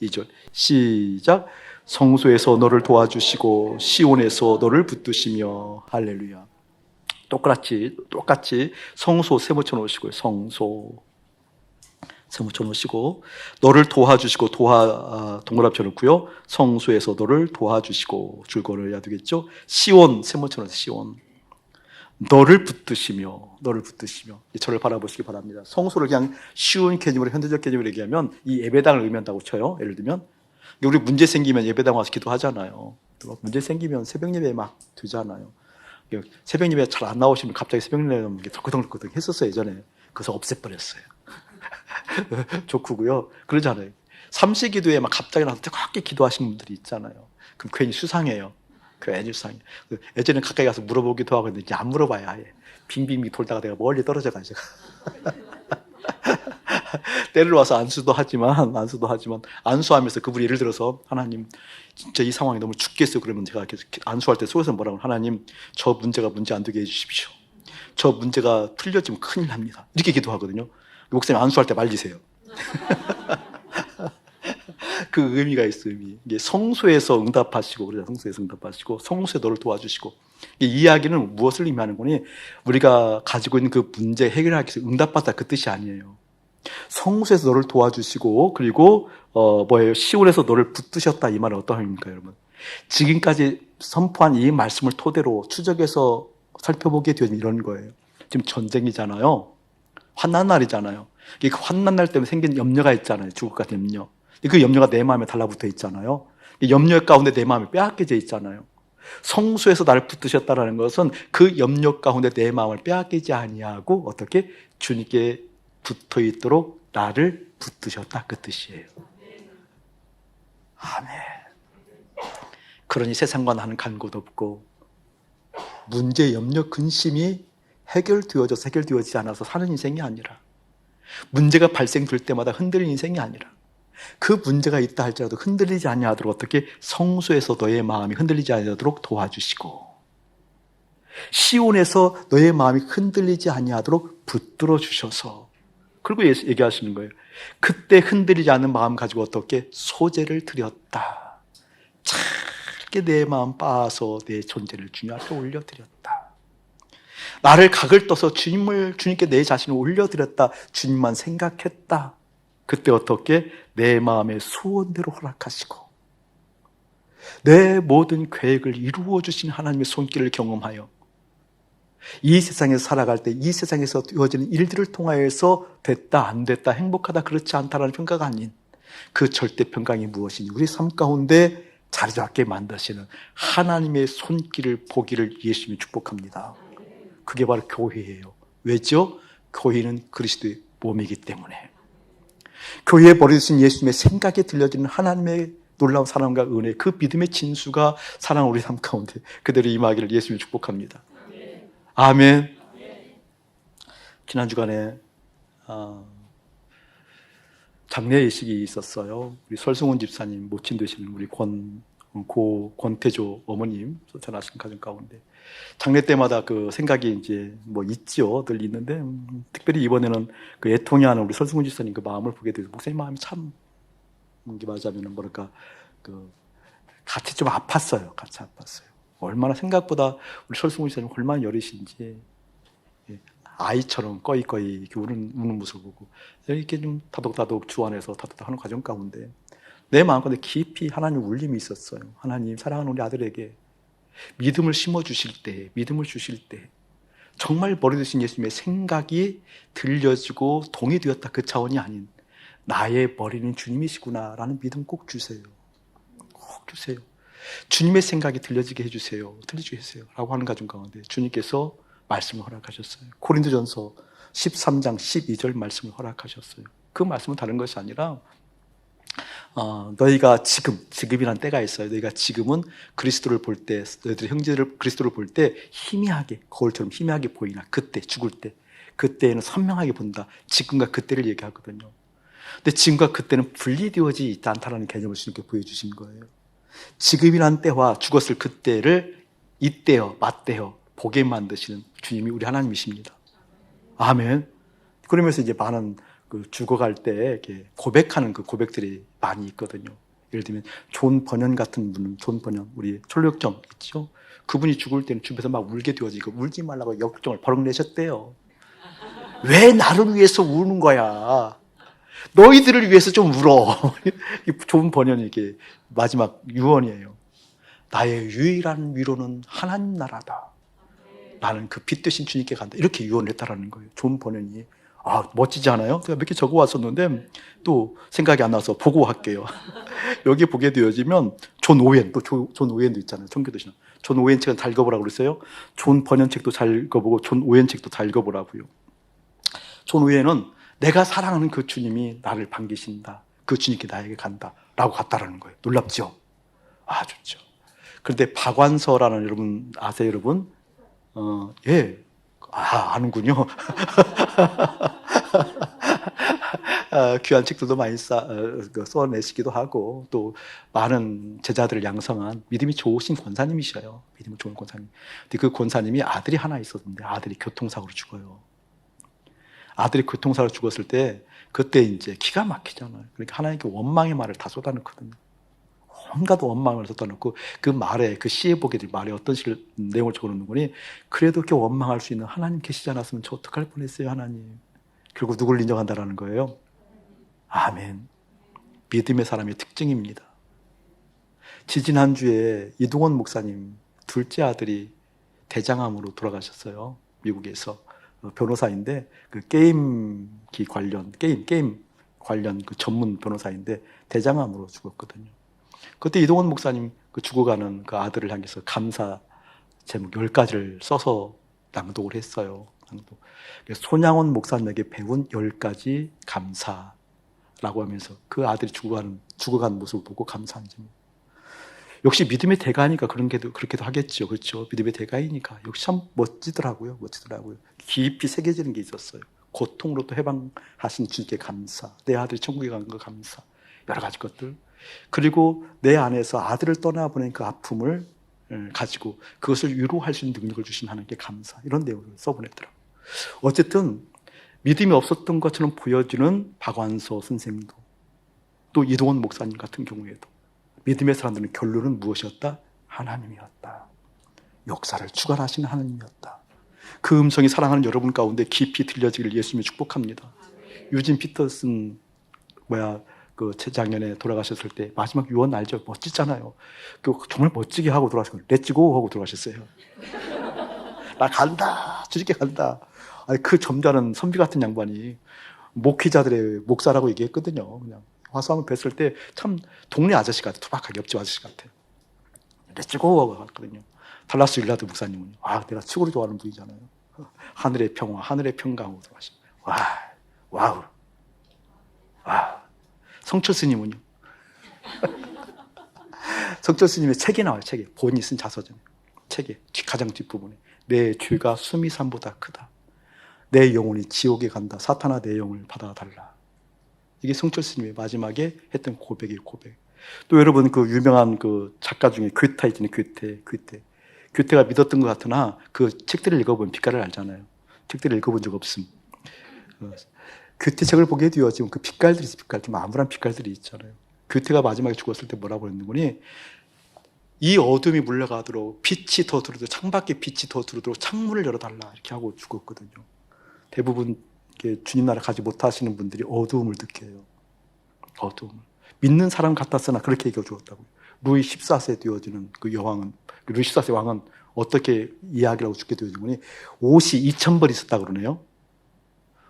2절 시작. 성소에서 너를 도와주시고 시온에서 너를 붙드시며. 할렐루야. 똑같이 성소 세모 쳐놓으시고요. 성소 세모 쳐놓으시고 너를 도와주시고 동그라미 쳐놓고요. 성소에서 너를 도와주시고 줄 걸어야 되겠죠. 시온 세모 쳐놓으세요. 시온 너를 붙드시며. 저를 바라보시기 바랍니다. 성소를 그냥 쉬운 개념으로, 현대적 개념으로 얘기하면 이 예배당을 의미한다고 쳐요. 예를 들면 우리 문제 생기면 예배당 와서 기도하잖아요. 문제 생기면 새벽 예배 막 되잖아요. 새벽 예배 잘 안 나오시면 갑자기 새벽 예배 덜커덩덜커덩 했었어요, 예전에. 그래서 없애버렸어요. 좋고요. 그러잖아요. 삼시기도에 막 갑자기 나서 뜨겁게 기도하시는 분들이 있잖아요. 그럼 괜히 수상해요. 괜히 수상해. 예전에 가까이 가서 물어보기도 하고 했는데 이제 안 물어봐요, 아예. 빙빙빙 돌다가 내가 멀리 떨어져가지고. 때를 와서 안수도 하지만 안수하면서 그분이 예를 들어서 하나님 진짜 이 상황이 너무 죽겠어요. 그러면 제가 이렇게 안수할 때 속에서 뭐라고 하나님 저 문제가 문제 안 되게 해주십시오. 저 문제가 틀려지면 큰일 납니다. 이렇게 기도하거든요. 목사님 안수할 때 말리세요. 그 의미가 있어요. 이게 성소에서 응답하시고, 그러자 성소에서 응답하시고, 성소에 너를 도와주시고. 이 이야기는 무엇을 의미하는 거니? 우리가 가지고 있는 그 문제 해결하기 위해서 응답받다 그 뜻이 아니에요. 성소에서 너를 도와주시고, 그리고 시온에서 너를 붙드셨다. 이 말은 어떤 의미입니까, 여러분? 지금까지 선포한 이 말씀을 토대로 추적해서 살펴보게 되면 이런 거예요. 지금 전쟁이잖아요. 환난 날이잖아요. 그 환난 날 때문에 생긴 염려가 있잖아요. 죽을 것 같은 염려. 그 염려가 내 마음에 달라붙어 있잖아요. 염려 가운데 내 마음이 빼앗겨져 있잖아요. 성소에서 나를 붙드셨다는 것은 그 염려 가운데 내 마음을 빼앗기지 아니하고 어떻게 주님께 붙어 있도록 나를 붙드셨다, 그 뜻이에요. 아멘. 그러니 세상과 나는 간 곳 없고 문제, 염려, 근심이 해결되어지지 않아서 사는 인생이 아니라, 문제가 발생될 때마다 흔들리는 인생이 아니라, 그 문제가 있다 할지라도 흔들리지 아니하도록 어떻게 성소에서 너의 마음이 흔들리지 아니하도록 도와주시고, 시온에서 너의 마음이 흔들리지 아니하도록 붙들어 주셔서, 그리고 얘기하시는 거예요. 그때 흔들리지 않는 마음 가지고 어떻게 소재를 드렸다. 짧게 내 마음 빻아서 내 존재를 주님 앞에 올려드렸다. 나를 각을 떠서 주님께 내 자신을 올려드렸다. 주님만 생각했다. 그때 어떻게 내 마음의 소원대로 허락하시고 내 모든 계획을 이루어 주신 하나님의 손길을 경험하여 이 세상에서 살아갈 때 이 세상에서 되어지는 일들을 통하여서 됐다 안 됐다 행복하다 그렇지 않다라는 평가가 아닌 그 절대 평강이 무엇이니 우리 삶 가운데 자리 잡게 만드시는 하나님의 손길을 보기를 예수님이 축복합니다. 그게 바로 교회예요. 왜죠? 교회는 그리스도의 몸이기 때문에. 교회에 버려주신 예수님의 생각에 들려지는 하나님의 놀라운 사랑과 은혜, 그 믿음의 진수가 사랑 우리 삶 가운데 그대로 임하기를 예수님을 축복합니다. 아멘. 지난 주간에 장례 예식이 있었어요. 우리 설승훈 집사님 모친 되시는 우리 권태조 어머님 전하신 가정 가운데 장례 때마다 그 생각이 이제 뭐 있지요, 늘 있는데 특별히 이번에는 그 애통해하는 우리 설승훈 집사님 그 마음을 보게 돼서 목사님 마음이 참 이게 말하자면 뭐랄까 그 같이 좀 아팠어요. 같이 아팠어요. 얼마나 생각보다 우리 설승훈 집사님 얼마나 여리신지 아이처럼 꺼이꺼이 이렇게 우는 모습을 보고 이렇게 좀 다독다독 주안해서 다독다독 하는 과정 가운데 내 마음가운데 깊이 하나님 울림이 있었어요. 하나님 사랑하는 우리 아들에게 믿음을 심어주실 때, 믿음을 주실 때 정말 버려두신 예수님의 생각이 들려지고 동의되었다 그 차원이 아닌 나의 버리는 주님이시구나라는 믿음 꼭 주세요. 꼭 주세요. 주님의 생각이 들려지게 해주세요. 들려지게 해주세요. 라고 하는 가정 가운데 주님께서 말씀을 허락하셨어요. 고린도전서 13장 12절 말씀을 허락하셨어요. 그 말씀은 다른 것이 아니라 너희가 지금이란 때가 있어요. 너희가 지금은 그리스도를 볼 때, 너희들의 형제를 그리스도를 볼 때 희미하게, 거울처럼 희미하게 보이나 그때 죽을 때, 그때에는 선명하게 본다. 지금과 그때를 얘기하거든요. 근데 지금과 그때는 분리되어지지 있지 않다는 개념을 주님께 보여주신 거예요. 지금이란 때와 죽었을 그때를 이때여 맞대어 보게 만드시는 주님이 우리 하나님이십니다. 아멘. 그러면서 이제 많은 그 죽어갈 때 이렇게 고백하는 그 고백들이 많이 있거든요. 예를 들면 존 버년 같은 분은 존 버년 우리 철력정 있죠. 그분이 죽을 때는 주변에서 막 울게 되어지고 울지 말라고 역정을 버럭 내셨대요. 왜 나를 위해서 우는 거야? 너희들을 위해서 좀 울어. 존 버년이 이게 마지막 유언이에요. 나의 유일한 위로는 하나님 나라다. 나는 그 빛 대신 주님께 간다. 이렇게 유언을 했다라는 거예요. 존 버년이. 멋지지 않아요? 제가 몇 개 적어 왔었는데 또 생각이 안 나서 보고 할게요. 여기 보게 되어지면 존 오웬, 또 존 오웬도 있잖아요. 청교도시나. 존 오웬 책은 잘 읽어보라고 그랬어요. 존 버년 책도 잘 읽어보고 존 오웬 책도 잘 읽어보라고요. 존 오웬은 내가 사랑하는 그 주님이 나를 반기신다. 그 주님께 나에게 간다. 라고 갔다라는 거예요. 놀랍죠? 좋죠. 그런데 박완서라는 여러분 아세요, 여러분? 예. 아는군요. 귀한 책들도 많이 써내시기도 하고 또 많은 제자들을 양성한 믿음이 좋으신 권사님이셔요. 믿음이 좋은 권사님. 근데 그 권사님이 아들이 하나 있었는데 아들이 교통사고로 죽어요. 아들이 교통사고로 죽었을 때 그때 이제 기가 막히잖아요. 그러니까 하나님께 원망의 말을 다 쏟아놓거든요. 온갖 원망을 쏟아놓고 그 말에 그 시에 보게 될 말에 어떤 내용을 적어놓는 거니 그래도 이렇게 원망할 수 있는 하나님 계시지 않았으면 저 어떡할 뻔했어요 하나님. 결국 누굴 인정한다라는 거예요? 아멘. 믿음의 사람의 특징입니다. 지지난주에 이동원 목사님 둘째 아들이 대장암으로 돌아가셨어요. 미국에서 변호사인데 그 게임기 관련 게임 관련 그 전문 변호사인데 대장암으로 죽었거든요. 그때 이동원 목사님 그 죽어가는 그 아들을 향해서 감사 제목 10가지를 써서 낭독을 했어요. 손양원 목사님에게 배운 10가지 감사라고 하면서 그 아들이 죽어가는 모습을 보고 감사한 제목. 역시 믿음의 대가니까 그렇게도 하겠죠. 그렇죠. 믿음의 대가이니까. 역시 참 멋지더라고요. 깊이 새겨지는 게 있었어요. 고통으로 또 해방하신 주님께 감사. 내 아들이 천국에 간 거 감사. 여러 가지 것들. 그리고 내 안에서 아들을 떠나보낸 그 아픔을 가지고 그것을 위로할 수 있는 능력을 주신 하나님께 감사. 이런 내용을 써보냈더라고요. 어쨌든 믿음이 없었던 것처럼 보여지는 박완서 선생도 또 이동원 목사님 같은 경우에도 믿음의 사람들은 결론은 무엇이었다? 하나님이었다. 역사를 주관하시는 하나님이었다. 그 음성이 사랑하는 여러분 가운데 깊이 들려지기를 예수님이 축복합니다. 유진 피터슨 그 재작년에 돌아가셨을 때 마지막 유언 알죠? 멋지잖아요. 정말 멋지게 하고 돌아가셨어요. 렛츠고 하고 돌아가셨어요. 나 간다. 주님께 간다. 그 점잖은 선비 같은 양반이 목회자들의 목사라고 얘기했거든요. 그냥 와서 한번 뵀을 때 참 동네 아저씨 같아. 투박하게 옆집 아저씨 같아. 렛츠고 하고 갔거든요. 달라스 윌라드 목사님은 내가 최고로 좋아하는 분이잖아요. 하늘의 평화, 하늘의 평강으로 돌아가신. 와우. 성철 스님은요. 성철 스님의 책에 나와요. 책에. 본인이 쓴 자서전에. 책에 가장 뒷부분에. 내 죄가 수미산보다 크다. 내 영혼이 지옥에 간다. 사탄아 내 영혼을 받아달라. 이게 성철 스님이 마지막에 했던 고백이에요. 고백. 또 여러분 그 유명한 그 작가 중에 괴테 있잖아요. 괴테가 믿었던 것 같으나 그 책들을 읽어보면 빛깔을 알잖아요. 책들을 읽어본 적 없음. 괴테 책을 보게 되어지면 그 빛깔들이 있어요. 빛깔들. 암울한 빛깔들이 있잖아요. 괴테가 마지막에 죽었을 때 뭐라고 했는 거니? 이 어둠이 물러가도록 빛이 더 들어오도록 창밖에 빛이 더 들어오도록 창문을 열어달라 이렇게 하고 죽었거든요. 대부분 주님 나라 가지 못하시는 분들이 어두움을 느껴요. 어두움을. 믿는 사람 같았으나 그렇게 얘기해 주었다고요. 루이 14세 되어지는 그 여왕은, 루이 14세 왕은 어떻게 이야기를 하고 죽게 되어진 거니? 옷이 2,000벌 있었다 그러네요.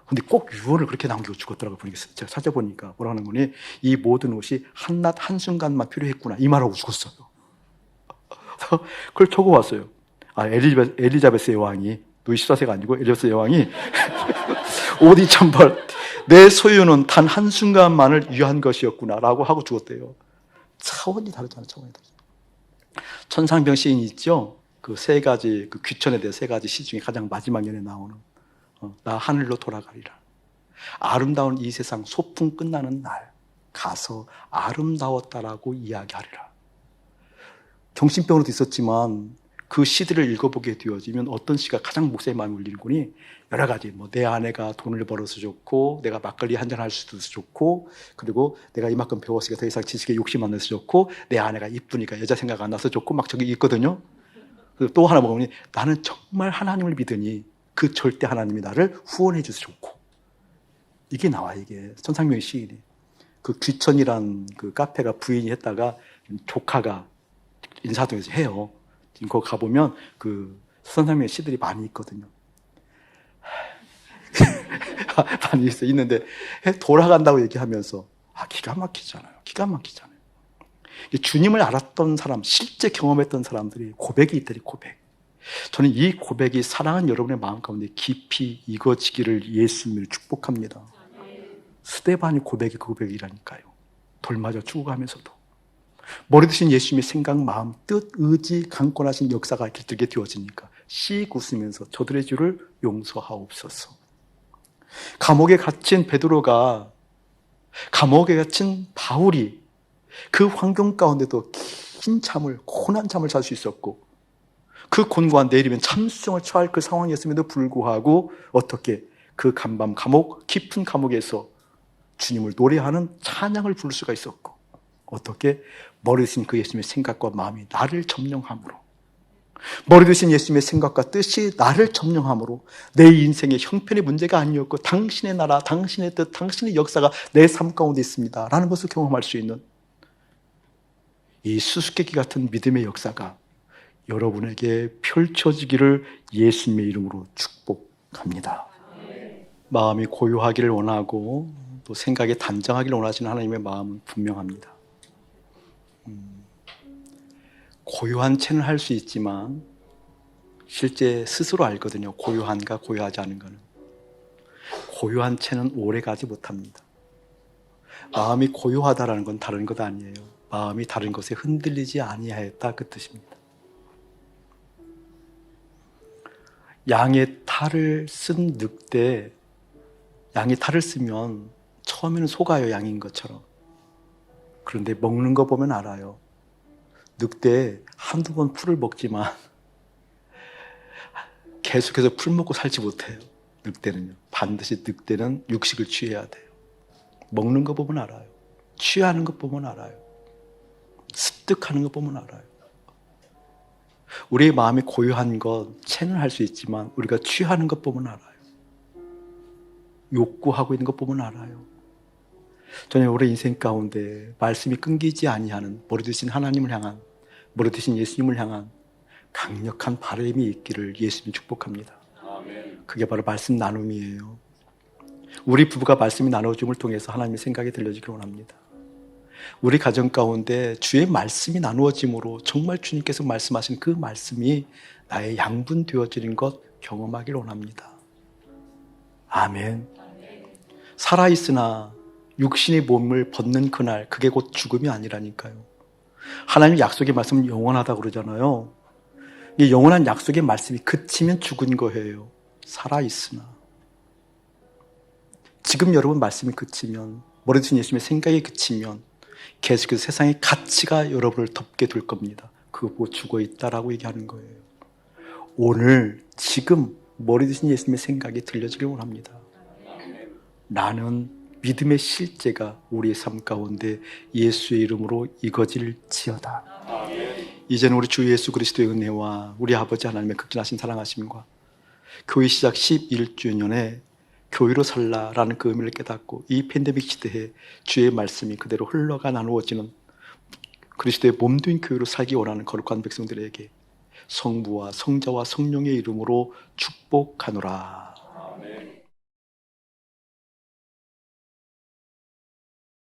근데 꼭 유언을 그렇게 남기고 죽었더라고요. 제가 찾아보니까 뭐라 하는 거니? 이 모든 옷이 한낮 한순간만 필요했구나. 이 말하고 죽었어요. 그걸 적어왔어요. 엘리자베스 여왕이, 루이 14세가 아니고 엘리자베스 여왕이 옷 2,000벌, 내 소유는 단 한순간만을 위한 것이었구나 라고 하고 죽었대요. 차원이 다르잖아요. 차원이 다르죠. 천상병 시인이 있죠. 그 세 가지, 그 귀천에 대해 세 가지 시 중에 가장 마지막 연에 나오는 나 하늘로 돌아가리라. 아름다운 이 세상 소풍 끝나는 날 가서 아름다웠다라고 이야기하리라. 정신병으로도 있었지만 그 시들을 읽어보게 되어지면 어떤 시가 가장 목사의 마음에 울리는 거니? 여러 가지, 내 아내가 돈을 벌어서 좋고, 내가 막걸리 한잔 할 수도 좋고, 그리고 내가 이만큼 배웠으니까 더 이상 지식에 욕심 안 내서 좋고, 내 아내가 이쁘니까 여자 생각 안 나서 좋고, 막 저기 있거든요. 그리고 또 하나 보면 나는 정말 하나님을 믿으니 그 절대 하나님이 나를 후원해 주셔서 좋고. 이게 나와, 이게. 천상명의 시인이. 그 귀천이란 그 카페가 부인이 했다가 조카가 인사동에서 해요. 지금 거기 가보면 그 천상명의 시들이 많이 있거든요. 많이 있는데 돌아간다고 얘기하면서 기가 막히잖아요. 기가 막히잖아요. 주님을 알았던 사람, 실제 경험했던 사람들이 고백이 있더니 고백. 저는 이 고백이 사랑하는 여러분의 마음 가운데 깊이 익어지기를 예수님을 축복합니다. 스데반이 고백이 그 고백이라니까요. 돌 맞아 죽어가면서도 머리 드신 예수님의 생각, 마음, 뜻, 의지, 강권하신 역사가 깃들게 되어지니까 씩 웃으면서 저들의 죄를 용서하옵소서. 감옥에 갇힌 베드로가, 감옥에 갇힌 바울이 그 환경 가운데도 긴 잠을, 고난 잠을 잘 수 있었고, 그 곤고한 내일이면 참수정을 처할 그 상황이었음에도 불구하고 어떻게 그 간밤 감옥, 깊은 감옥에서 주님을 노래하는 찬양을 부를 수가 있었고, 어떻게 머리 드신 그 예수님의 생각과 마음이 나를 점령함으로, 머리 드신 예수님의 생각과 뜻이 나를 점령함으로 내 인생의 형편의 문제가 아니었고 당신의 나라, 당신의 뜻, 당신의 역사가 내 삶 가운데 있습니다 라는 것을 경험할 수 있는 이 수수께끼 같은 믿음의 역사가 여러분에게 펼쳐지기를 예수님의 이름으로 축복합니다. 마음이 고요하기를 원하고 또 생각이 단정하기를 원하시는 하나님의 마음은 분명합니다. 고요한 채는 할 수 있지만 실제 스스로 알거든요. 고요한가 고요하지 않은 거는. 고요한 채는 오래 가지 못합니다. 마음이 고요하다라는 건 다른 것 아니에요. 마음이 다른 것에 흔들리지 아니하였다 그 뜻입니다. 양의 탈을 쓴 늑대, 양이 탈을 쓰면 처음에는 속아요, 양인 것처럼. 그런데 먹는 거 보면 알아요. 늑대 한두 번 풀을 먹지만 계속해서 풀 먹고 살지 못해요. 늑대는요. 반드시 늑대는 육식을 취해야 돼요. 먹는 거 보면 알아요. 취하는 것 보면 알아요. 습득하는 것 보면 알아요. 우리의 마음이 고요한 것 채는 할 수 있지만 우리가 취하는 것 보면 알아요. 욕구하고 있는 것 보면 알아요. 저는 올해 인생 가운데 말씀이 끊기지 아니하는 머리 드신 하나님을 향한, 머리 드신 예수님을 향한 강력한 바람이 있기를 예수님 축복합니다. 아멘. 그게 바로 말씀 나눔이에요. 우리 부부가 말씀이 나눠줌을 통해서 하나님의 생각이 들려지길 원합니다. 우리 가정 가운데 주의 말씀이 나누어짐으로 정말 주님께서 말씀하신 그 말씀이 나의 양분 되어지는 것 경험하길 원합니다. 아멘. 살아있으나 육신의 몸을 벗는 그날, 그게 곧 죽음이 아니라니까요. 하나님의 약속의 말씀은 영원하다고 그러잖아요. 이 영원한 약속의 말씀이 그치면 죽은 거예요. 살아있으나. 지금 여러분 말씀이 그치면, 머리 드신 예수님의 생각이 그치면 계속해서 세상의 가치가 여러분을 덮게 될 겁니다. 그거 보고 죽어있다라고 얘기하는 거예요. 오늘 지금 머리 드신 예수님의 생각이 들려지길 원합니다. 나는 믿음의 실제가 우리의 삶 가운데 예수의 이름으로 이거질지어다. 이제는 우리 주 예수 그리스도의 은혜와 우리 아버지 하나님의 극진하신 사랑하심과 교회 시작 11주년에 교회로 살라라는 그 의미를 깨닫고 이 팬데믹 시대에 주의 말씀이 그대로 흘러가 나누어지는 그리스도의 몸된 교회로 살기 원하는 거룩한 백성들에게 성부와 성자와 성령의 이름으로 축복하노라.